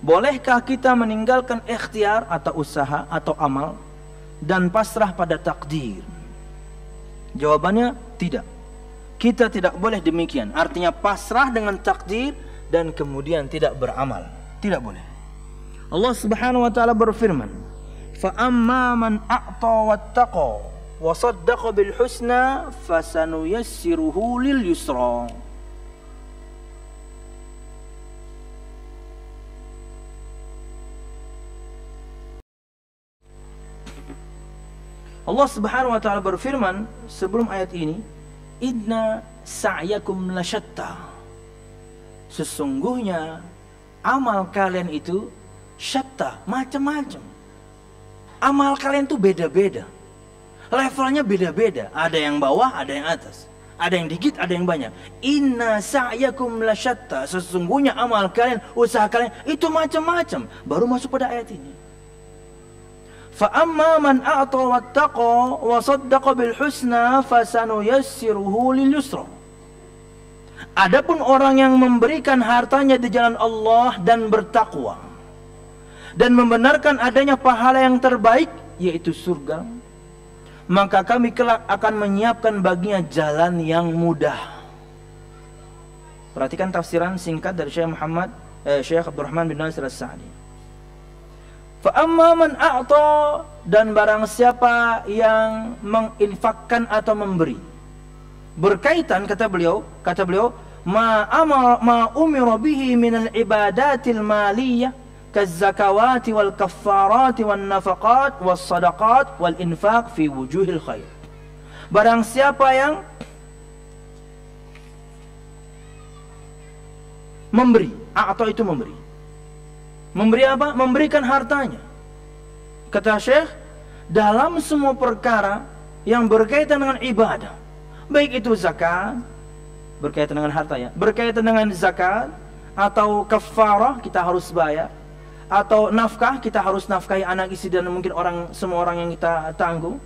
bolehkah kita meninggalkan ikhtiar atau usaha atau amal dan pasrah pada takdir? Jawabannya tidak. Kita tidak boleh demikian. Artinya pasrah dengan takdir dan kemudian tidak beramal. Tidak boleh. Allah Subhanahu wa taala berfirman, "Fa amma man a'ta wattaqa wa saddaqa bil husna fasanuyassiruhu lil yusra." Allah Subhanahu wa taala berfirman sebelum ayat ini, "Inna sa'yakum lasyatta." Sesungguhnya amal kalian itu syatta, macam-macam. Amal kalian tuh beda-beda. Levelnya beda-beda. Ada yang bawah, ada yang atas. Ada yang dikit, ada yang banyak. Inna sa'yakum lasyatta. Sesungguhnya amal kalian, usaha kalian itu macam-macam. Baru masuk pada ayat ini. Fa amma man a'ta wattaqa wa saddaqa bil husna fasanuyassiruhu lil yusra. Adapun orang yang memberikan hartanya di jalan Allah dan bertakwa dan membenarkan adanya pahala yang terbaik yaitu surga, maka kami kelak akan menyiapkan baginya jalan yang mudah. Perhatikan tafsiran singkat dari Syekh Abdurrahman bin Nasir As-Sa'di. Fa amma man a'ta, dan barang siapa yang menginfakkan atau memberi. Berkaitan kata beliau ma umira bihi min al-ibadatil maliyah kaz-zakawati wal kaffarati wan nafaqat was sadaqat wal infaq fi wujuhil khair. Barang siapa yang memberi, atau itu memberi. Memberi apa? Memberikan hartanya. Kata Syekh, dalam semua perkara yang berkaitan dengan ibadah, baik itu zakat, berkaitan dengan harta ya, berkaitan dengan zakat, atau kafarah, kita harus bayar, atau nafkah, kita harus nafkahi anak istri dan mungkin semua orang yang kita tanggung,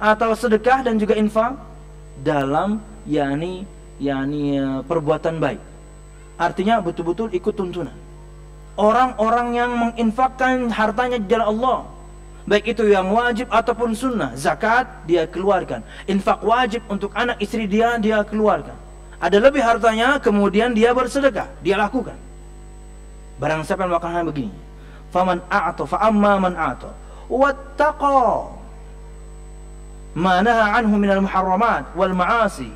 atau sedekah dan juga infak dalam perbuatan baik. Artinya betul-betul ikut tuntunan. Orang-orang yang menginfakkan hartanya di jalan Allah, baik itu yang wajib ataupun sunnah, zakat dia keluarkan, infak wajib untuk anak istri dia keluarkan. Ada lebih hartanya, kemudian dia bersedekah, dia lakukan. Barang siapa yang melakukan hal begini, Faman a'ta fa amma man a'ta wattaqa ma naha anhu minal muharramat wal ma'asi.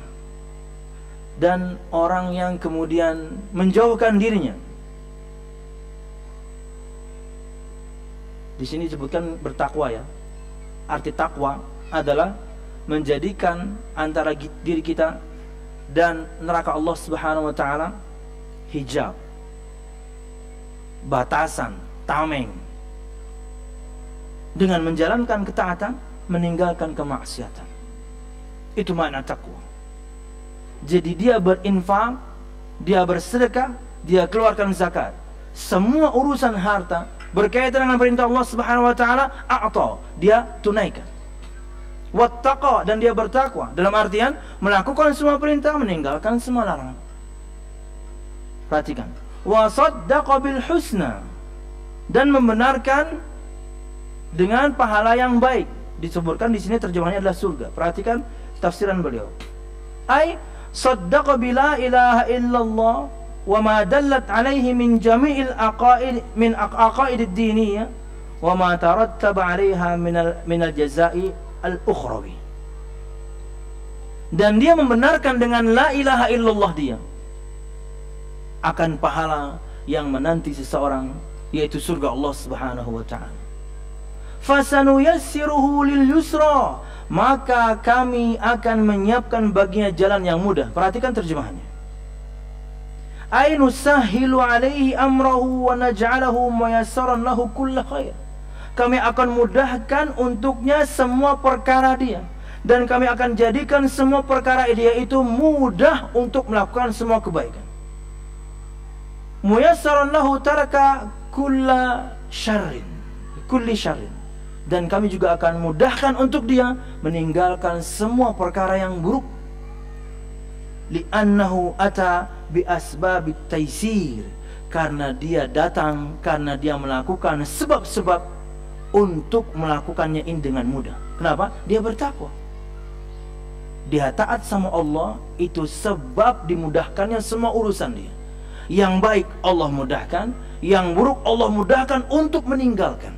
Dan orang yang kemudian menjauhkan dirinya. Di sini disebutkan bertakwa ya. Arti takwa adalah menjadikan antara diri kita dan neraka Allah Subhanahu wa taala hijab, batasan, tameng. Dengan menjalankan ketaatan, meninggalkan kemaksiatan. Itu makna takwa. Jadi dia berinfak, dia bersedekah, dia keluarkan zakat. Semua urusan harta berkaitan dengan perintah Allah Subhanahu wa taala, a'ta, dia tunaikan. Wattaqa, dan dia bertakwa, dalam artian melakukan semua perintah, meninggalkan semua larangan. Perhatikan. Wa saddaqa bil husna, dan membenarkan dengan pahala yang baik. Disebutkan di sini terjemahannya adalah surga. Perhatikan tafsiran beliau. Ai saddaqa bila ilaha illallah wa ma dallat alaihi min jami'il aqaid min aqaid ad-diniyah wa ma tarattaba 'alaiha min al-jazaa'i al-ukhrawi. Dan dia membenarkan dengan la ilaha illallah dia akan pahala yang menanti seseorang, yaitu surga Allah Subhanahu wa taala. Fasanuyassiruhu lil yusra, maka kami akan menyiapkan baginya jalan yang mudah. Perhatikan terjemahannya. Ay nusahhilu alaihi amrahu wa naj'alahu muyassaran lahu kull khair. Kami akan mudahkan untuknya semua perkara dia, dan kami akan jadikan semua perkara dia itu mudah untuk melakukan semua kebaikan. Muyassaran lahu taraka kulli syarrin. Dan kami juga akan mudahkan untuk dia meninggalkan semua perkara yang buruk. Li'annahu ata bi asbabit taisir, karena dia datang, karena dia melakukan sebab-sebab untuk melakukannya ini dengan mudah. Kenapa? Dia bertakwa. Dia taat sama Allah, itu sebab dimudahkannya semua urusan dia. Yang baik Allah mudahkan, yang buruk Allah mudahkan untuk meninggalkan.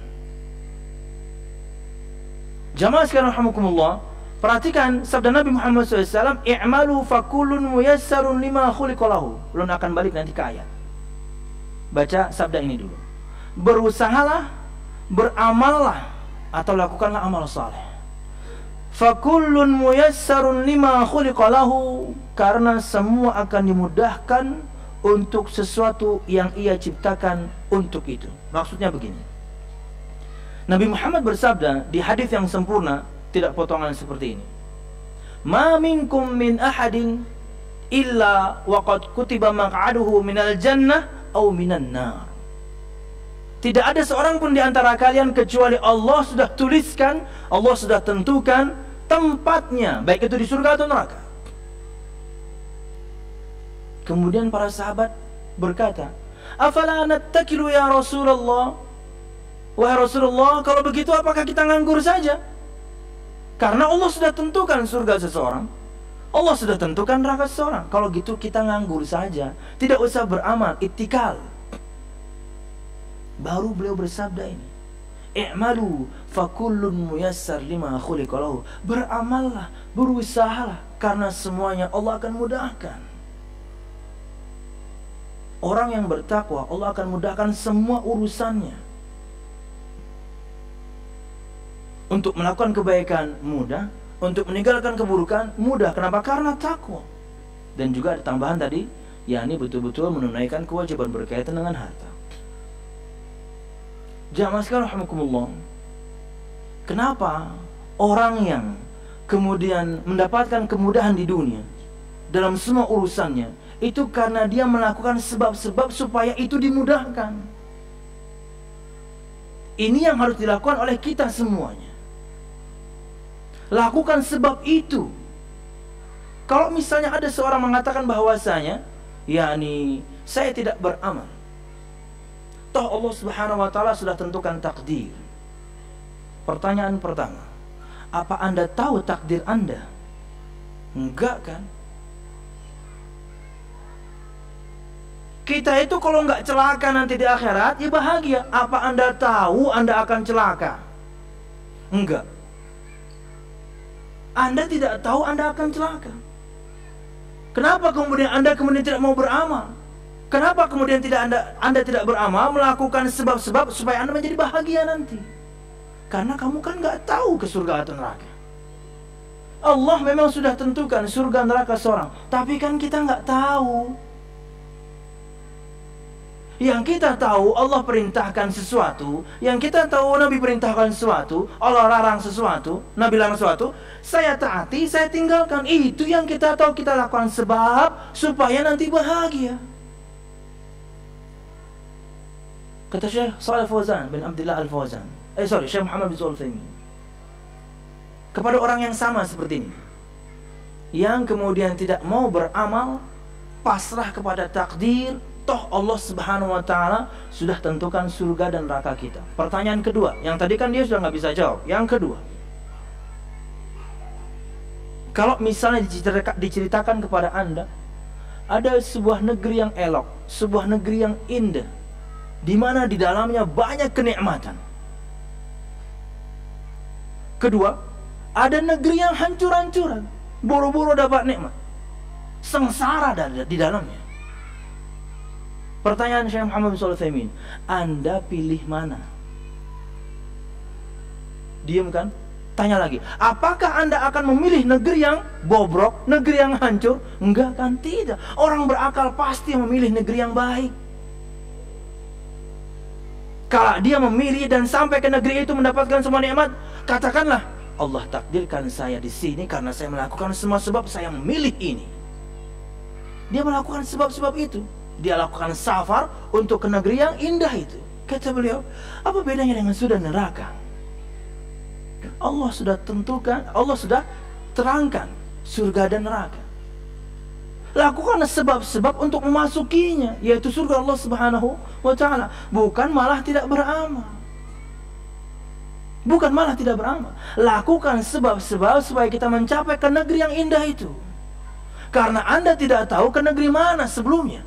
Jamaah sekalian rahimakumullah, perhatikan sabda Nabi Muhammad SAW, i'malu fakullun muyassarun lima khuliqalahu. Belum akan balik nanti ke ayat. Baca sabda ini dulu. Berusahalah, beramallah, atau lakukanlah amal saleh. Fakullun muyassarun lima khuliqalahu, karena semua akan dimudahkan untuk sesuatu yang ia ciptakan untuk itu. Maksudnya begini. Nabi Muhammad bersabda di hadis yang sempurna, tidak potongan seperti ini. Ma minkum min ahadin illa waqad kutiba maq'aduhu minal jannah aw minan nar. Tidak ada seorang pun di antara kalian kecuali Allah sudah tuliskan, Allah sudah tentukan tempatnya, baik itu di surga atau neraka. Kemudian para sahabat berkata, afala nattakilu ya Rasulullah? Wahai Rasulullah, kalau begitu apakah kita nganggur saja? Karena Allah sudah tentukan surga seseorang, Allah sudah tentukan neraka seseorang. Kalau gitu kita nganggur saja, tidak usah beramal, ittikal. Baru beliau bersabda ini, i'malu fakullun muyassar lima khuliqalahu. Beramallah, berusahalah, karena semuanya Allah akan mudahkan. Orang yang bertakwa, Allah akan mudahkan semua urusannya. Untuk melakukan kebaikan mudah, untuk meninggalkan keburukan mudah. Kenapa? Karena takwa. Dan juga ada tambahan tadi, yakni betul-betul menunaikan kewajiban berkaitan dengan harta. Jamaah sekalian rahimakumullah, kenapa orang yang kemudian mendapatkan kemudahan di dunia dalam semua urusannya, itu karena dia melakukan sebab-sebab supaya itu dimudahkan. Ini yang harus dilakukan oleh kita semuanya. Lakukan sebab itu. Kalau misalnya ada seorang mengatakan bahwasanya, yakni saya tidak beramal, toh Allah Subhanahu wa taala sudah tentukan takdir. Pertanyaan pertama, apa Anda tahu takdir Anda? Enggak kan? Kita itu kalau nggak celaka nanti di akhirat, ya bahagia. Apa Anda tahu Anda akan celaka? Enggak. Anda tidak tahu Anda akan celaka. Kenapa kemudian Anda tidak mau beramal? Kenapa kemudian Anda tidak beramal, melakukan sebab-sebab supaya Anda menjadi bahagia nanti? Karena kamu kan nggak tahu ke surga atau neraka. Allah memang sudah tentukan surga neraka seorang, tapi kan kita nggak tahu. Yang kita tahu Allah perintahkan sesuatu, yang kita tahu Nabi perintahkan sesuatu, Allah larang sesuatu, Nabi larang sesuatu, saya taati, saya tinggalkan. Itu yang kita tahu, kita lakukan sebab supaya nanti bahagia. Kata Syekh Shalih Fauzan bin Abdullah Al-Fauzan, Syekh Muhammad bin Shalih Al-Utsaimin, kepada orang yang sama seperti ini, yang kemudian tidak mau beramal, pasrah kepada takdir, toh Allah Subhanahu wa Ta'ala sudah tentukan surga dan neraka kita. Pertanyaan kedua, yang tadi kan dia sudah nggak bisa jawab. Yang kedua, kalau misalnya diceritakan kepada Anda, ada sebuah negeri yang elok, sebuah negeri yang indah, di mana di dalamnya banyak kenikmatan. Kedua, ada negeri yang hancur-hancuran, buru-buru dapat nikmat, sengsara di dalamnya. Pertanyaan Syekh Muhammad bin Shalih Al-Utsaimin, Anda pilih mana? Diam kan? Tanya lagi, apakah Anda akan memilih negeri yang bobrok, negeri yang hancur? Enggak kan? Tidak. Orang berakal pasti memilih negeri yang baik. Kalau dia memilih dan sampai ke negeri itu mendapatkan semua nikmat, katakanlah, Allah takdirkan saya di sini karena saya melakukan semua sebab, saya memilih ini. Dia melakukan sebab-sebab itu. Dia lakukan safar untuk ke negeri yang indah itu. Kata beliau, apa bedanya dengan surga dan neraka? Allah sudah tentukan, Allah sudah terangkan surga dan neraka. Lakukan sebab-sebab untuk memasukinya, yaitu surga Allah Subhanahu wa Ta'ala. Bukan malah tidak beramal. Bukan malah tidak beramal. Lakukan sebab-sebab supaya kita mencapai ke negeri yang indah itu. Karena Anda tidak tahu ke negeri mana sebelumnya.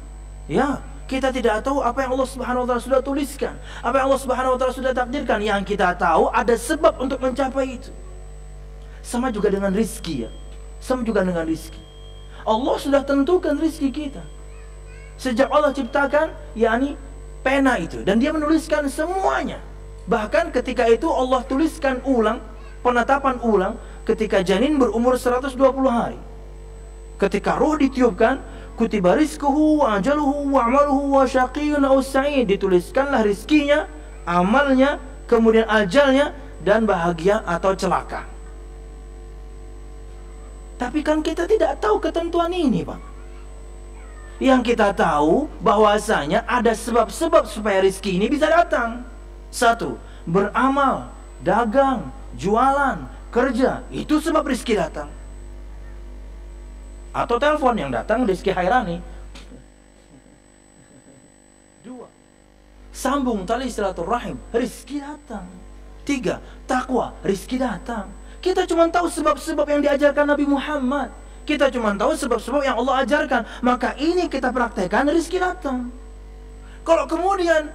Ya, kita tidak tahu apa yang Allah Subhanahu wa Ta'ala sudah tuliskan, apa yang Allah Subhanahu wa Ta'ala sudah takdirkan. Yang kita tahu ada sebab untuk mencapai itu. Sama juga dengan rizki, ya. Sama juga dengan rizki. Allah sudah tentukan rizki kita sejak Allah ciptakan, yakni pena itu, dan dia menuliskan semuanya. Bahkan ketika itu Allah tuliskan ulang, penetapan ulang ketika janin berumur 120 hari. Ketika roh ditiupkan, kutiba rizquhu wa ajaluhu wa amaluhu wa syaqiyyun aw sa'id, dituliskanlah rizkinya, amalnya, kemudian ajalnya, dan bahagia atau celaka. Tapi kan kita tidak tahu ketentuan ini, Pak. Yang kita tahu bahwasanya ada sebab-sebab supaya rizki ini bisa datang. Satu, beramal, dagang, jualan, kerja, itu sebab rizki datang. Atau telepon yang datang Rizki Hairani. Dua, sambung tali silaturahim, rizki datang. Tiga, takwa, rizki datang. Kita cuma tahu sebab-sebab yang diajarkan Nabi Muhammad. Kita cuma tahu sebab-sebab yang Allah ajarkan. Maka ini kita praktekkan, rizki datang. Kalau kemudian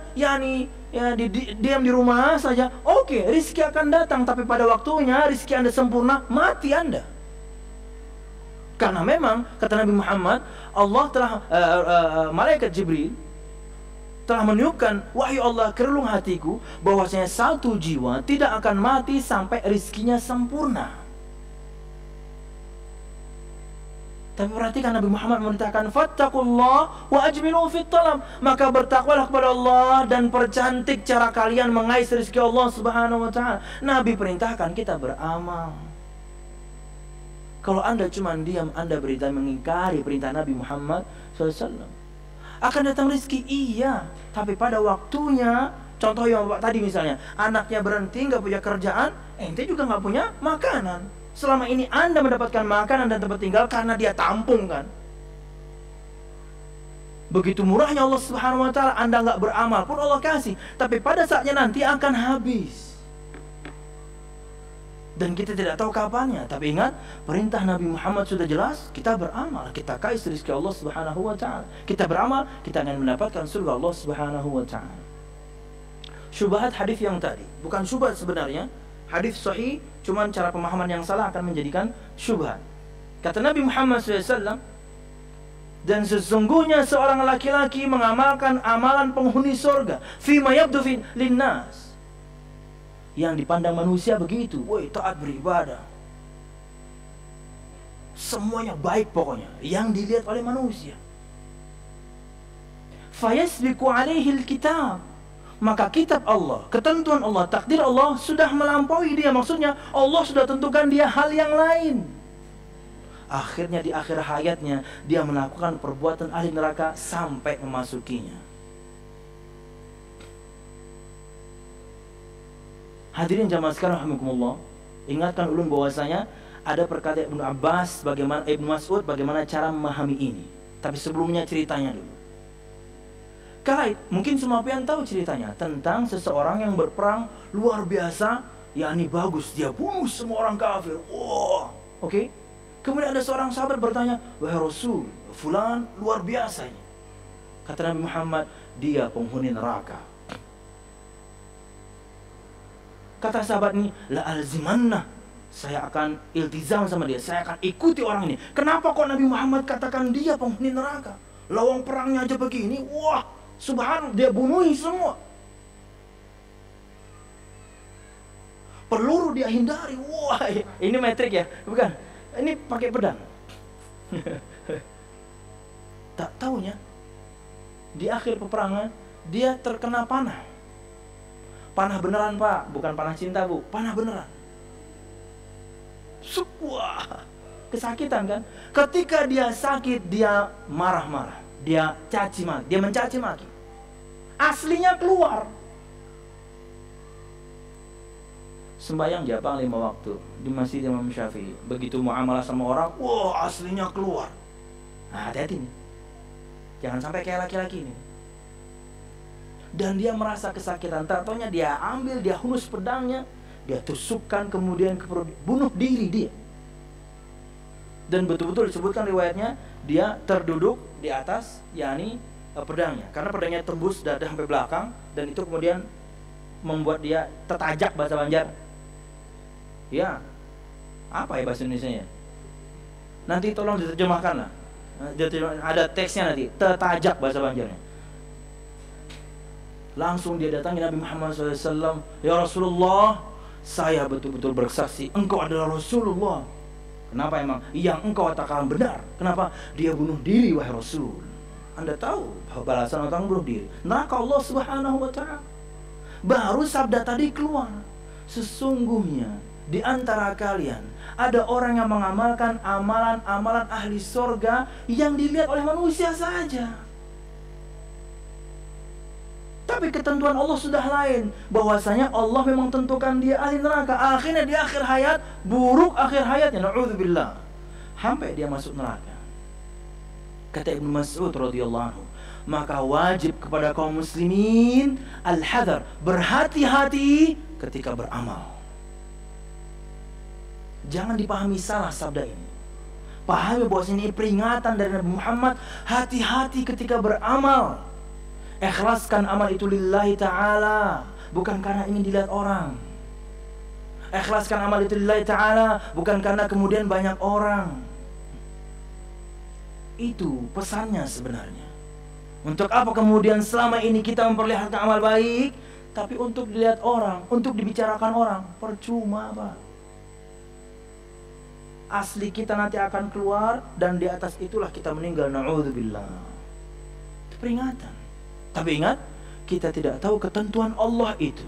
diam di rumah saja, oke, rizki akan datang. Tapi pada waktunya rizki Anda sempurna, mati Anda. Karena memang kata Nabi Muhammad, Allah telah malaikat Jibril telah meniupkan wahyu Allah ke relung hatiku bahwasanya satu jiwa tidak akan mati sampai rizkinya sempurna. Tapi perhatikan, Nabi Muhammad memerintahkan fattaqullah wa ajmilu fit talab, maka bertakwalah kepada Allah dan percantik cara kalian mengais rezeki Allah Subhanahu wa Ta'ala. Nabi perintahkan kita beramal. Kalau Anda cuma diam, Anda berita mengingkari perintah Nabi Muhammad SAW. Akan datang rezeki, iya, tapi pada waktunya. Contoh yang Bapak tadi misalnya, anaknya berhenti, nggak punya kerjaan, ente juga nggak punya makanan. Selama ini Anda mendapatkan makanan dan tempat tinggal karena dia tampung kan. Begitu murahnya Allah Subhanahu wa Ta'ala, Anda nggak beramal pun Allah kasih. Tapi pada saatnya nanti akan habis. Dan kita tidak tahu kapannya. Tapi ingat, perintah Nabi Muhammad sudah jelas, kita beramal, kita kais rezeki Allah Subhanahu wa taala. Kita beramal, kita akan mendapatkan surga Allah Subhanahu wa taala. Syubhat hadis yang tadi, bukan syubhat sebenarnya. Hadis sahih, cuman cara pemahaman yang salah akan menjadikan syubhat. Kata Nabi Muhammad SAW, dan sesungguhnya seorang laki-laki mengamalkan amalan penghuni surga, fima yabdu linnas, yang dipandang manusia begitu, woi taat beribadah, semuanya baik pokoknya, yang dilihat oleh manusia. Fayasbiqu alaihi alkitab, maka kitab Allah, ketentuan Allah, takdir Allah sudah melampaui dia. Maksudnya Allah sudah tentukan dia hal yang lain. Akhirnya di akhir hayatnya dia melakukan perbuatan ahli neraka sampai memasukinya. Hadirin jamaah sekalian rahimakumullah, ingatkan ulun bahwasanya ada perkataan Ibnu Abbas, bagaimana Ibnu Mas'ud, bagaimana cara memahami ini. Tapi sebelumnya ceritanya dulu. Kala mungkin semua pian tahu ceritanya tentang seseorang yang berperang luar biasa, yakni bagus, dia bunuh semua orang kafir. Wah, oke. Kemudian ada seorang sahabat bertanya, wahai Rasul, fulan luar biasa ini. Kata Nabi Muhammad, dia penghuni neraka. Kata sahabat ini, la alzimanna, saya akan iltizam sama dia, saya akan ikuti orang ini. Kenapa kok Nabi Muhammad katakan dia penghuni neraka? Lawang perangnya aja begini, wah, subhanallah, dia bunuhi semua. Peluru dia hindari, wah, ini metrik ya, bukan? Ini pakai pedang. Tak taunya di akhir peperangan dia terkena panah. Panah beneran pak, bukan panah cinta bu, panah beneran. Wah, kesakitan kan? Ketika dia sakit dia marah-marah, dia caci maki, dia mencaci maki. Aslinya keluar. Sembayang japang 5 waktu di Masjid Imam Syafi'i. Begitu muamalah sama orang, wah aslinya keluar. Nah, hati-hati nih, jangan sampai kayak laki-laki ini. Dan dia merasa kesakitan, tak taunya dia ambil, dia hunus pedangnya, dia tusukkan kemudian ke perut, bunuh diri dia. Dan betul-betul disebutkan riwayatnya, dia terduduk di atas, yakni pedangnya, karena pedangnya tembus dada sampai belakang, dan itu kemudian membuat dia tertajak, bahasa Banjar. Ya, apa ya bahasa Indonesianya? Nanti tolong diterjemahkan lah. Ada teksnya nanti, tertajak bahasa Banjarnya. Langsung dia datangi Nabi Muhammad SAW. Ya Rasulullah, saya betul-betul bersaksi engkau adalah Rasulullah. Kenapa emang? Yang engkau katakan benar. Kenapa? Dia bunuh diri wahai Rasul. Anda tahu balasan orang bunuh diri, neraka Allah Subhanahu wa ta'ala. Baru sabda tadi keluar, sesungguhnya di antara kalian ada orang yang mengamalkan amalan-amalan ahli surga yang dilihat oleh manusia saja. Tapi ketentuan Allah sudah lain, bahwasanya Allah memang tentukan dia ahli neraka. Akhirnya di akhir hayat, buruk akhir hayatnya, na'udzubillah, sampai dia masuk neraka. Kata Ibnu Mas'ud radhiyallahu anhu, maka wajib kepada kaum muslimin al-hadar, berhati-hati ketika beramal. Jangan dipahami salah sabda ini. Pahami bahwa ini peringatan dari Nabi Muhammad, hati-hati ketika beramal. Ikhlaskan amal itu lillahi ta'ala, bukan karena ingin dilihat orang. Ikhlaskan amal itu lillahi ta'ala, bukan karena kemudian banyak orang. Itu pesannya sebenarnya. Untuk apa kemudian selama ini kita memperlihatkan amal baik, tapi untuk dilihat orang, untuk dibicarakan orang, percuma Pak. Asli kita nanti akan keluar, dan di atas itulah kita meninggal, na'udzubillah. Itu peringatan. Tapi ingat, kita tidak tahu ketentuan Allah itu.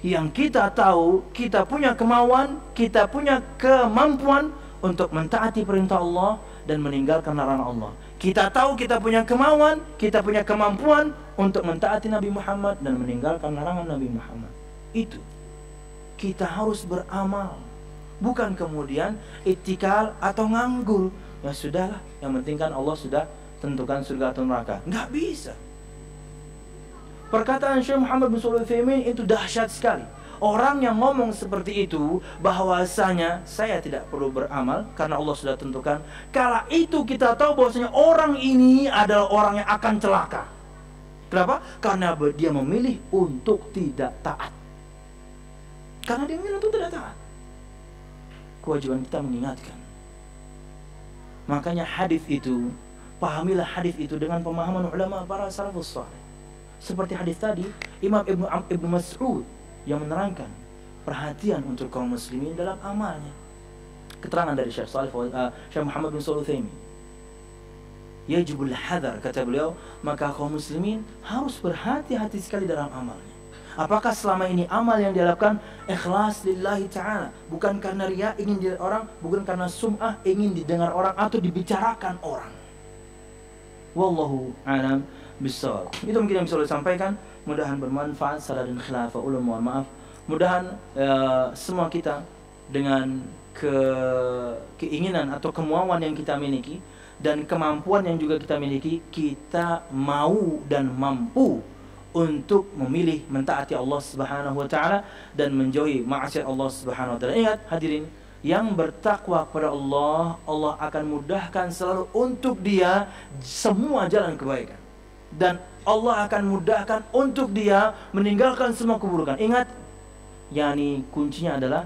Yang kita tahu, kita punya kemauan, kita punya kemampuan untuk mentaati perintah Allah dan meninggalkan larangan Allah. Kita tahu kita punya kemauan, kita punya kemampuan untuk mentaati Nabi Muhammad dan meninggalkan larangan Nabi Muhammad. Itu kita harus beramal, bukan kemudian itikal atau nganggur. Ya sudahlah, yang penting kan Allah sudah tentukan surga atau neraka. Nggak bisa. Perkataan Syekh Muhammad bin Shalih Al-Utsaimin itu dahsyat sekali. Orang yang ngomong seperti itu bahwasanya saya tidak perlu beramal karena Allah sudah tentukan. Kala itu kita tahu bahwasanya orang ini adalah orang yang akan celaka. Kenapa? Karena dia memilih untuk tidak taat. Karena dia memilih untuk tidak taat. Kewajiban kita mengingatkan. Makanya hadis itu, pahamilah hadis itu dengan pemahaman ulama para salafus saleh. Seperti hadis tadi, Imam Ibnu Mas'ud yang menerangkan perhatian untuk kaum muslimin dalam amalnya. Keterangan dari Syekh Muhammad bin Shalih Al-Utsaimin. Yajibul hadar, kata beliau, maka kaum muslimin harus berhati-hati sekali dalam amalnya. Apakah selama ini amal yang dilakukan ikhlas lillahi ta'ala, bukan karena riya, ingin dilihat orang, bukan karena sum'ah, ingin didengar orang atau dibicarakan orang. Wallahu a'lam bishawab. Itu mungkin yang bisa saya sampaikan. Mudahan bermanfaat. Salah dan khilaf, ulun mohon maaf. Mudahan semua kita dengan keinginan atau kemauan yang kita miliki dan kemampuan yang juga kita miliki, kita mau dan mampu untuk memilih mentaati Allah Subhanahu wa taala dan menjauhi maksiat Allah Subhanahu wa taala. Ingat hadirin, yang bertakwa kepada Allah, Allah akan mudahkan selalu untuk dia semua jalan kebaikan. Dan Allah akan mudahkan untuk dia meninggalkan semua keburukan. Ingat, yakni kuncinya adalah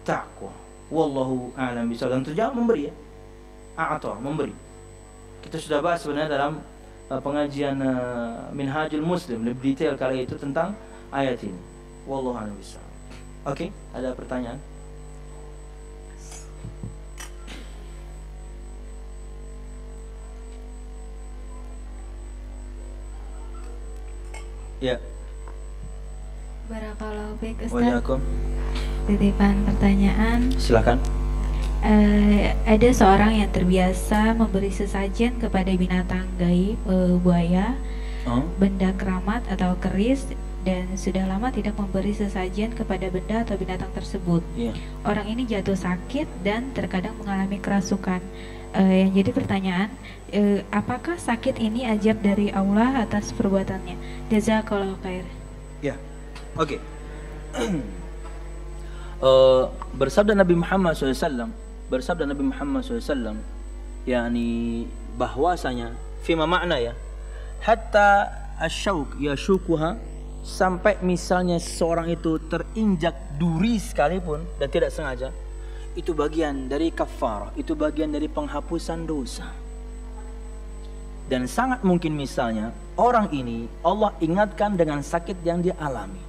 takwa. Wallahu a'lam bishawab. Dan terjawab memberi ya. A'ata, memberi. Kita sudah bahas sebenarnya dalam pengajian Minhajul Muslim lebih detail kali itu tentang ayat ini. Wallahu a'lam bishawab. Oke, ada pertanyaan? Ya. Barakallahu fiik Ustaz. Waalaikumsalam. Titipan pertanyaan. Silakan. Ada seorang yang terbiasa memberi sesajen kepada binatang gaib, buaya, benda keramat atau keris, dan sudah lama tidak memberi sesajen kepada benda atau binatang tersebut. Orang ini jatuh sakit dan terkadang mengalami kerasukan. Yang jadi pertanyaan, apakah sakit ini ajab dari Allah atas perbuatannya? Jazakallahu khair. Ya, oke. Bersabda Nabi Muhammad SAW, yakni bahwasanya fima makna ya, hatta asyauq yashukuha, sampai misalnya seorang itu terinjak duri sekalipun dan tidak sengaja, itu bagian dari kafarah, itu bagian dari penghapusan dosa. Dan sangat mungkin misalnya orang ini Allah ingatkan dengan sakit yang dia alami,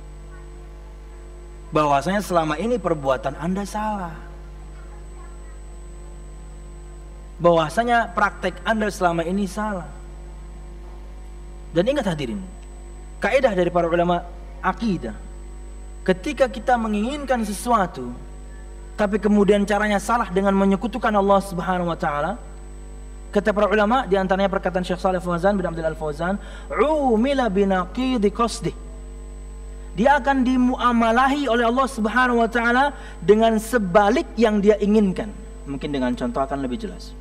bahwasanya selama ini perbuatan Anda salah, bahwasanya praktek Anda selama ini salah. Dan ingat hadirin, kaidah dari para ulama akidah, ketika kita menginginkan sesuatu tapi kemudian caranya salah dengan menyekutukan Allah Subhanahu wa taala, kata para ulama, di antaranya perkataan Syekh Shalih Fauzan bin Abdul Al-Fauzan, umila binaqidi qasdi, dia akan dimuamalahi oleh Allah Subhanahu wa taala dengan sebalik yang dia inginkan. Mungkin dengan contoh akan lebih jelas.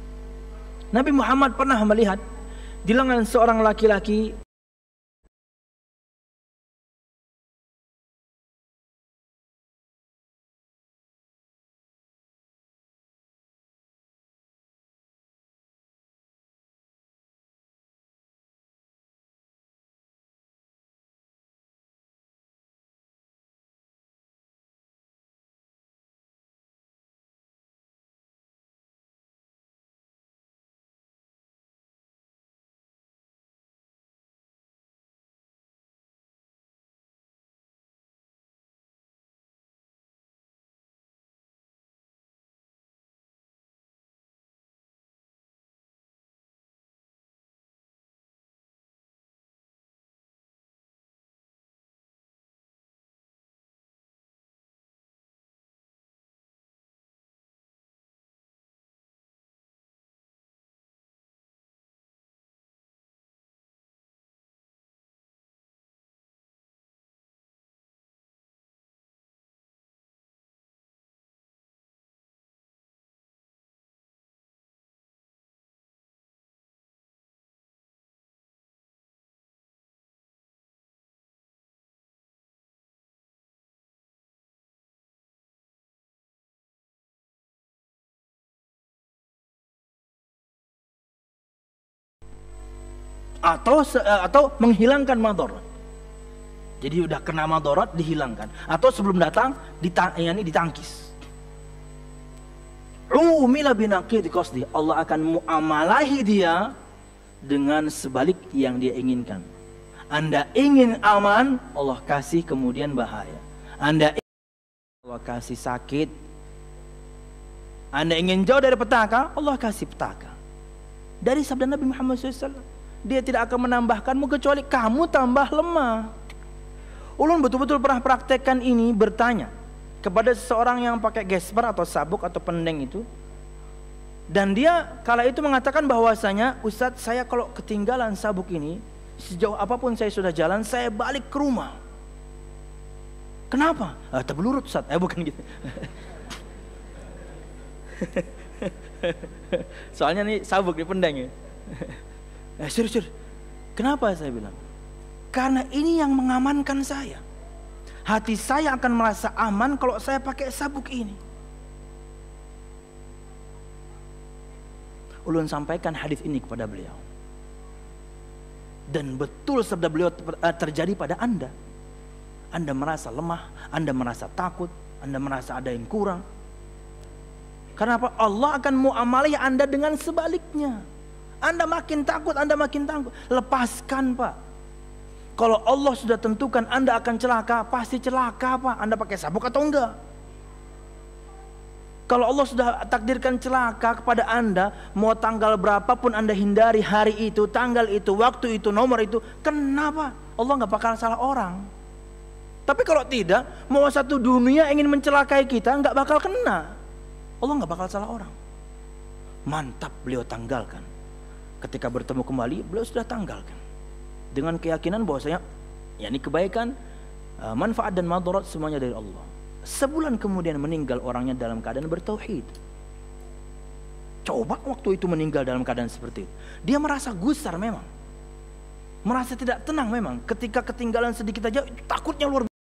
Nabi Muhammad pernah melihat di lengan seorang laki-laki atau menghilangkan madarat. Jadi udah kena madarat dihilangkan, atau sebelum datang ditangkis. Umila binaqidi qasdi, Allah akan muamalahi dia dengan sebalik yang dia inginkan. Anda ingin aman, Allah kasih kemudian bahaya. Anda ingin Allah kasih sakit. Anda ingin jauh dari petaka, Allah kasih petaka. Dari sabda Nabi Muhammad SAW, dia tidak akan menambahkanmu kecuali kamu tambah lemah. Ulun betul-betul pernah praktekkan ini, bertanya kepada seseorang yang pakai gesper atau sabuk atau pendeng itu, dan dia kala itu mengatakan bahwasanya, Ustadz, saya kalau ketinggalan sabuk ini, sejauh apapun saya sudah jalan, saya balik ke rumah. Kenapa? Terbelurut, Ustadz. Bukan gitu. Soalnya nih sabuk di pendeng ya. Serius. Kenapa saya bilang? Karena ini yang mengamankan saya. Hati saya akan merasa aman kalau saya pakai sabuk ini. Ulun sampaikan hadis ini kepada beliau. Dan betul sabda beliau terjadi pada Anda. Anda merasa lemah, Anda merasa takut, Anda merasa ada yang kurang. Kenapa? Allah akan muamali Anda dengan sebaliknya. Anda makin takut, Anda makin takut. Lepaskan, Pak. Kalau Allah sudah tentukan Anda akan celaka, pasti celaka, Pak. Anda pakai sabuk atau enggak? Kalau Allah sudah takdirkan celaka kepada Anda, mau tanggal berapapun Anda hindari hari itu, tanggal itu, waktu itu, nomor itu, kenapa? Allah nggak bakal salah orang. Tapi kalau tidak, mau satu dunia ingin mencelakai kita, nggak bakal kena. Allah nggak bakal salah orang. Mantap, beliau tanggalkan. Ketika bertemu kembali, beliau sudah tanggalkan dengan keyakinan bahwasanya yakni kebaikan, manfaat dan madarat semuanya dari Allah. Sebulan kemudian meninggal orangnya dalam keadaan bertauhid. Coba waktu itu meninggal dalam keadaan seperti itu, dia merasa gusar memang, merasa tidak tenang memang. Ketika ketinggalan sedikit aja takutnya luar biasa.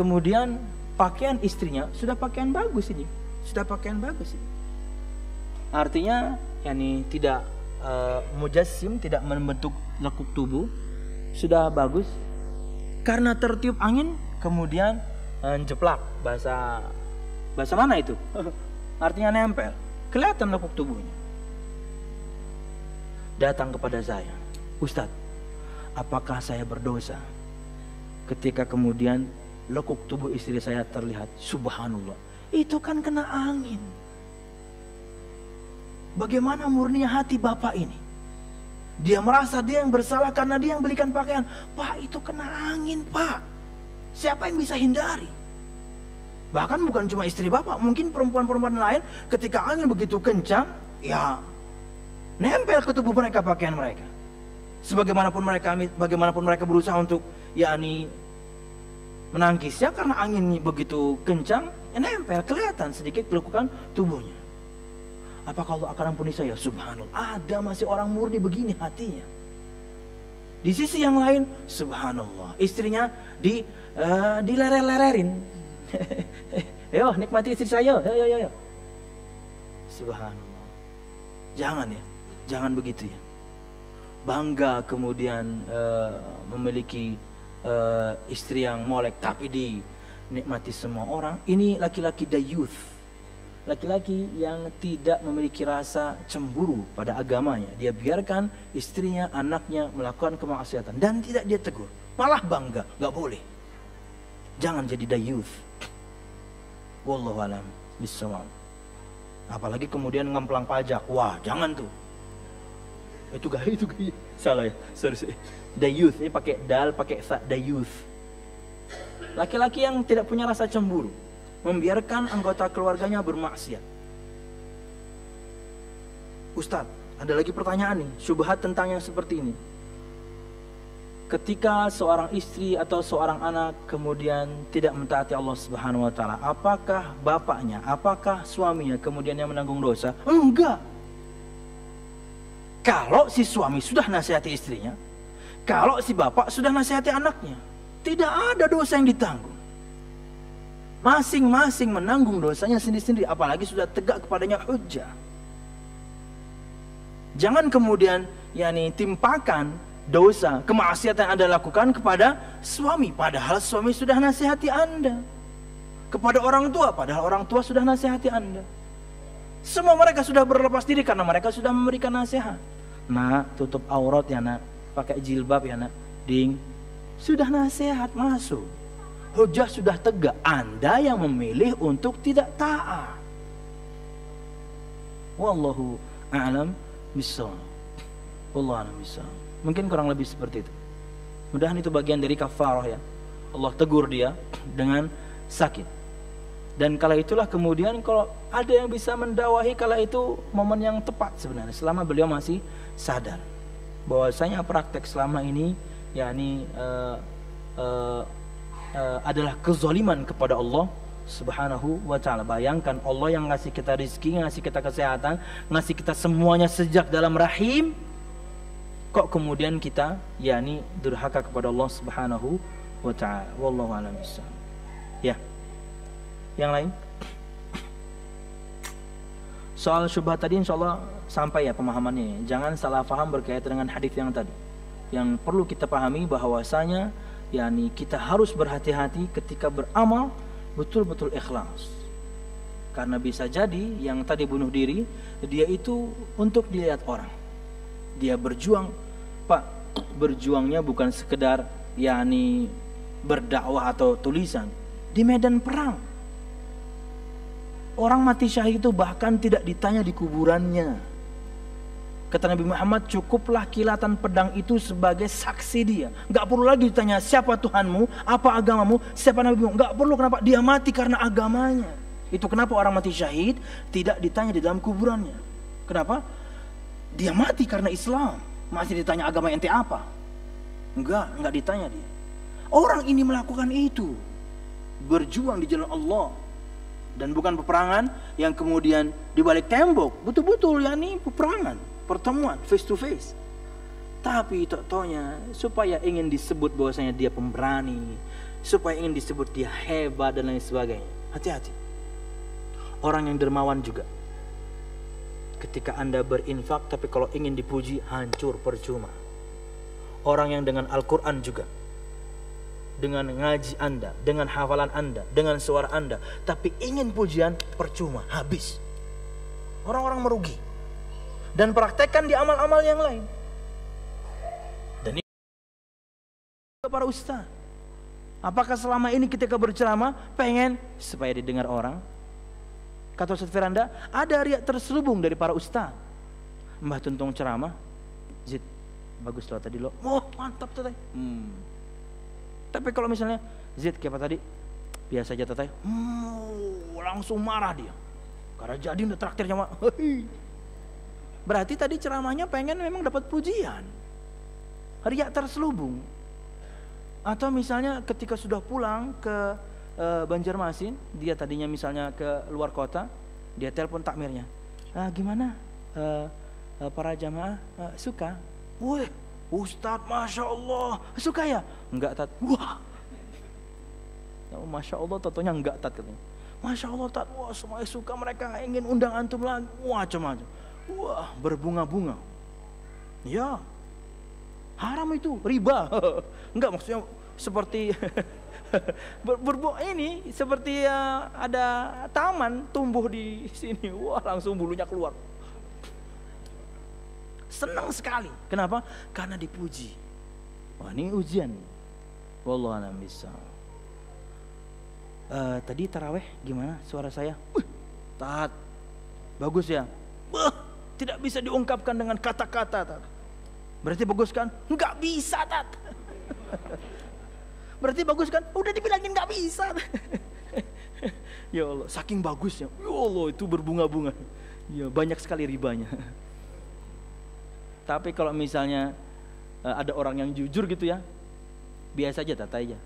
kemudian pakaian istrinya sudah pakaian bagus ini. Sudah pakaian bagus ini. Artinya yakni tidak mujassim, tidak membentuk lekuk tubuh, sudah bagus. Karena tertiup angin kemudian jeplak, bahasa mana itu? Artinya nempel, kelihatan lekuk tubuhnya. Datang kepada saya, Ustadz, apakah saya berdosa ketika kemudian lekuk tubuh istri saya terlihat? Subhanallah, itu kan kena angin. Bagaimana murninya hati bapak ini? Dia merasa dia yang bersalah karena dia yang belikan pakaian. Pak, itu kena angin, Pak. Siapa yang bisa hindari? Bahkan bukan cuma istri bapak, mungkin perempuan-perempuan lain ketika angin begitu kencang, ya nempel ke tubuh mereka pakaian mereka. Bagaimanapun mereka berusaha untuk yakni menangkisnya, karena angin begitu kencang, ya nempel, kelihatan sedikit pelekukan tubuhnya. Apakah Allah akan ampuni saya? Subhanallah, ada masih orang murni begini hatinya. Di sisi yang lain, subhanallah, istrinya dilerer-lererin. Yo, nikmati istri saya. Yo. Subhanallah. Jangan ya, jangan begitu ya. Bangga kemudian memiliki istri yang molek tapi dinikmati semua orang. Ini laki-laki dayuth, laki-laki yang tidak memiliki rasa cemburu pada agamanya. Dia biarkan istrinya, anaknya melakukan kemaksiatan dan tidak dia tegur, malah bangga. Gak boleh. Jangan jadi dayuth. Wallahu a'lam bishawab. Apalagi kemudian ngemplang pajak. Wah, jangan tuh. Itu gaya. Salah ya. Sorry. Dayuth, ini pakai dal, pakai sa, dayuth. Laki-laki yang tidak punya rasa cemburu, membiarkan anggota keluarganya bermaksiat. Ustadz, ada lagi pertanyaan nih, syubhat tentang yang seperti ini. Ketika seorang istri atau seorang anak kemudian tidak mentaati Allah Subhanahu wa taala, apakah bapaknya, apakah suaminya kemudian yang menanggung dosa? Enggak. Kalau si suami sudah nasihati istrinya, kalau si bapak sudah nasihati anaknya, tidak ada dosa yang ditanggung. Masing-masing menanggung dosanya sendiri-sendiri, apalagi sudah tegak kepadanya hujjah. Jangan kemudian timpakan dosa, kemaksiatan yang Anda lakukan kepada suami, padahal suami sudah nasihati Anda. Kepada orang tua, padahal orang tua sudah nasihati Anda. Semua mereka sudah berlepas diri karena mereka sudah memberikan nasihat. Nak, tutup aurat ya nak, pakai jilbab ya nak, ding. Sudah nasihat masuk. Hujah sudah tegak, Anda yang memilih untuk tidak taat. Wallahu a'lam bishawab. Wallahu a'lam bishawab. Mungkin kurang lebih seperti itu. Mudahan itu bagian dari kafarah ya. Allah tegur dia dengan sakit. Dan kala itulah kemudian kalau ada yang bisa mendakwahi, kala itu momen yang tepat sebenarnya, selama beliau masih sadar bahwasanya praktek selama ini adalah kezaliman kepada Allah Subhanahu wa taala. Bayangkan, Allah yang ngasih kita rezeki, ngasih kita kesehatan, ngasih kita semuanya sejak dalam rahim, kok kemudian kita durhaka kepada Allah Subhanahu wa taala. Wallahu a'lam bishawab. Ya. Yang lain? Soal syubhat tadi insyaallah sampai ya pemahamannya. Jangan salah paham berkaitan dengan hadis yang tadi. Yang perlu kita pahami bahwasanya kita harus berhati-hati ketika beramal betul-betul ikhlas. Karena bisa jadi yang tadi bunuh diri, dia itu untuk dilihat orang. Dia berjuang, Pak, berjuangnya bukan sekedar berdakwah atau tulisan, di medan perang. Orang mati syahid itu bahkan tidak ditanya di kuburannya. Kata Nabi Muhammad, cukuplah kilatan pedang itu sebagai saksi dia. Gak perlu lagi ditanya siapa Tuhanmu, apa agamamu, siapa Nabimu. Gak perlu. Kenapa? Dia mati karena agamanya. Itu kenapa orang mati syahid tidak ditanya di dalam kuburannya. Kenapa? Dia mati karena Islam. Masih ditanya agama ente apa? Enggak ditanya dia. Orang ini melakukan itu, berjuang di jalan Allah. Dan bukan peperangan yang kemudian dibalik tembok, betul-betul peperangan, pertemuan face to face. Tapi tok-toknya supaya ingin disebut bahwasanya dia pemberani, supaya ingin disebut dia hebat dan lain sebagainya. Hati-hati. Orang yang dermawan juga, ketika Anda berinfak tapi kalau ingin dipuji, hancur percuma. Orang yang dengan Al-Quran juga, dengan ngaji Anda, dengan hafalan Anda, dengan suara Anda, tapi ingin pujian, percuma, habis. Orang-orang merugi. Dan praktekkan di amal-amal yang lain. Dan ini para ustaz, apakah selama ini ketika berceramah pengen supaya didengar orang? Kata Ustaz Firanda, ada riak terselubung dari para ustaz. Mbah Tuntung ceramah, Zid, bagus loh tadi lo, oh mantap tuh tadi. Tapi kalau misalnya Zid kayak apa tadi, biasa aja tadi, langsung marah dia. Karena jadi udah traktirnya mah. Berarti tadi ceramahnya pengen memang dapat pujian. Riak terselubung. Atau misalnya ketika sudah pulang ke Banjarmasin, dia tadinya misalnya ke luar kota, dia telepon takmirnya. Gimana para jamaah suka? Wih, Ustadz, Masya Allah, suka ya? Enggak, Tat. Wah, Masya Allah, tentunya enggak, Tat, katanya. Masya Allah, Tat, wah semuanya suka, mereka ingin undang antum lagi, macam-macam. Wah, berbunga-bunga. Ya, haram itu, riba. Enggak, maksudnya seperti ini seperti ada taman tumbuh di sini. Wah, langsung bulunya keluar. Senang sekali. Kenapa? Karena dipuji. Wah, ini ujian. Wallahu a'lam bishawab. Tadi taraweh gimana suara saya? Tat, bagus ya? Tidak bisa diungkapkan dengan kata-kata, Tat. Berarti bagus kan? Enggak bisa, Tat. Berarti bagus kan? Udah dibilangin enggak bisa. Ya Allah, saking bagusnya. Ya Allah, itu berbunga-bunga. Ya, banyak sekali ribanya. Tapi kalau misalnya ada orang yang jujur gitu ya, biasa aja, Tat aja.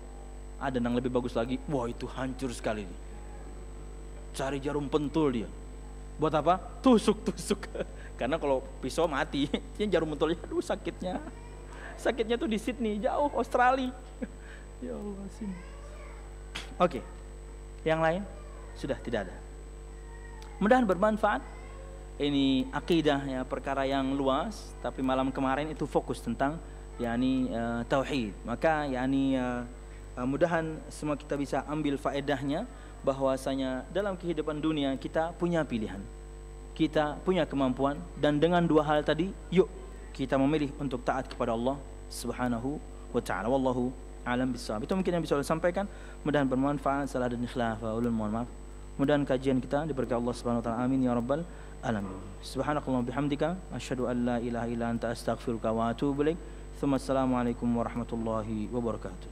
Ada yang lebih bagus lagi, wah itu hancur sekali. Cari jarum pentul dia. Buat apa? Tusuk-tusuk. Karena kalau pisau mati, yang jarum pentulnya, aduh sakitnya. Sakitnya tuh di Sydney, jauh, Australia. Ya Allah, sini. Oke, yang lain sudah tidak ada. Mudah-mudahan bermanfaat. Ini akidah ya, perkara yang luas. Tapi malam kemarin itu fokus tentang yakni tauhid. Maka yakni mudahan semua kita bisa ambil faedahnya, bahwasanya dalam kehidupan dunia kita punya pilihan, kita punya kemampuan, dan dengan dua hal tadi, yuk kita memilih untuk taat kepada Allah Subhanahu wa ta'ala. Wallahu a'lam bishawab. Itu mungkin yang bisa saya sampaikan. Mudahan bermanfaat. Salah dan khilaf, ulun mohon maaf. Mudahan kajian kita diberkahi Allah Subhanahu wa ta'ala. Amin ya rabbal alamin. Subhanakallah bihamdika asyhadu an la ilaha illa anta astaghfiruka wa atubu ilaik. Assalamualaikum warahmatullahi wabarakatuh.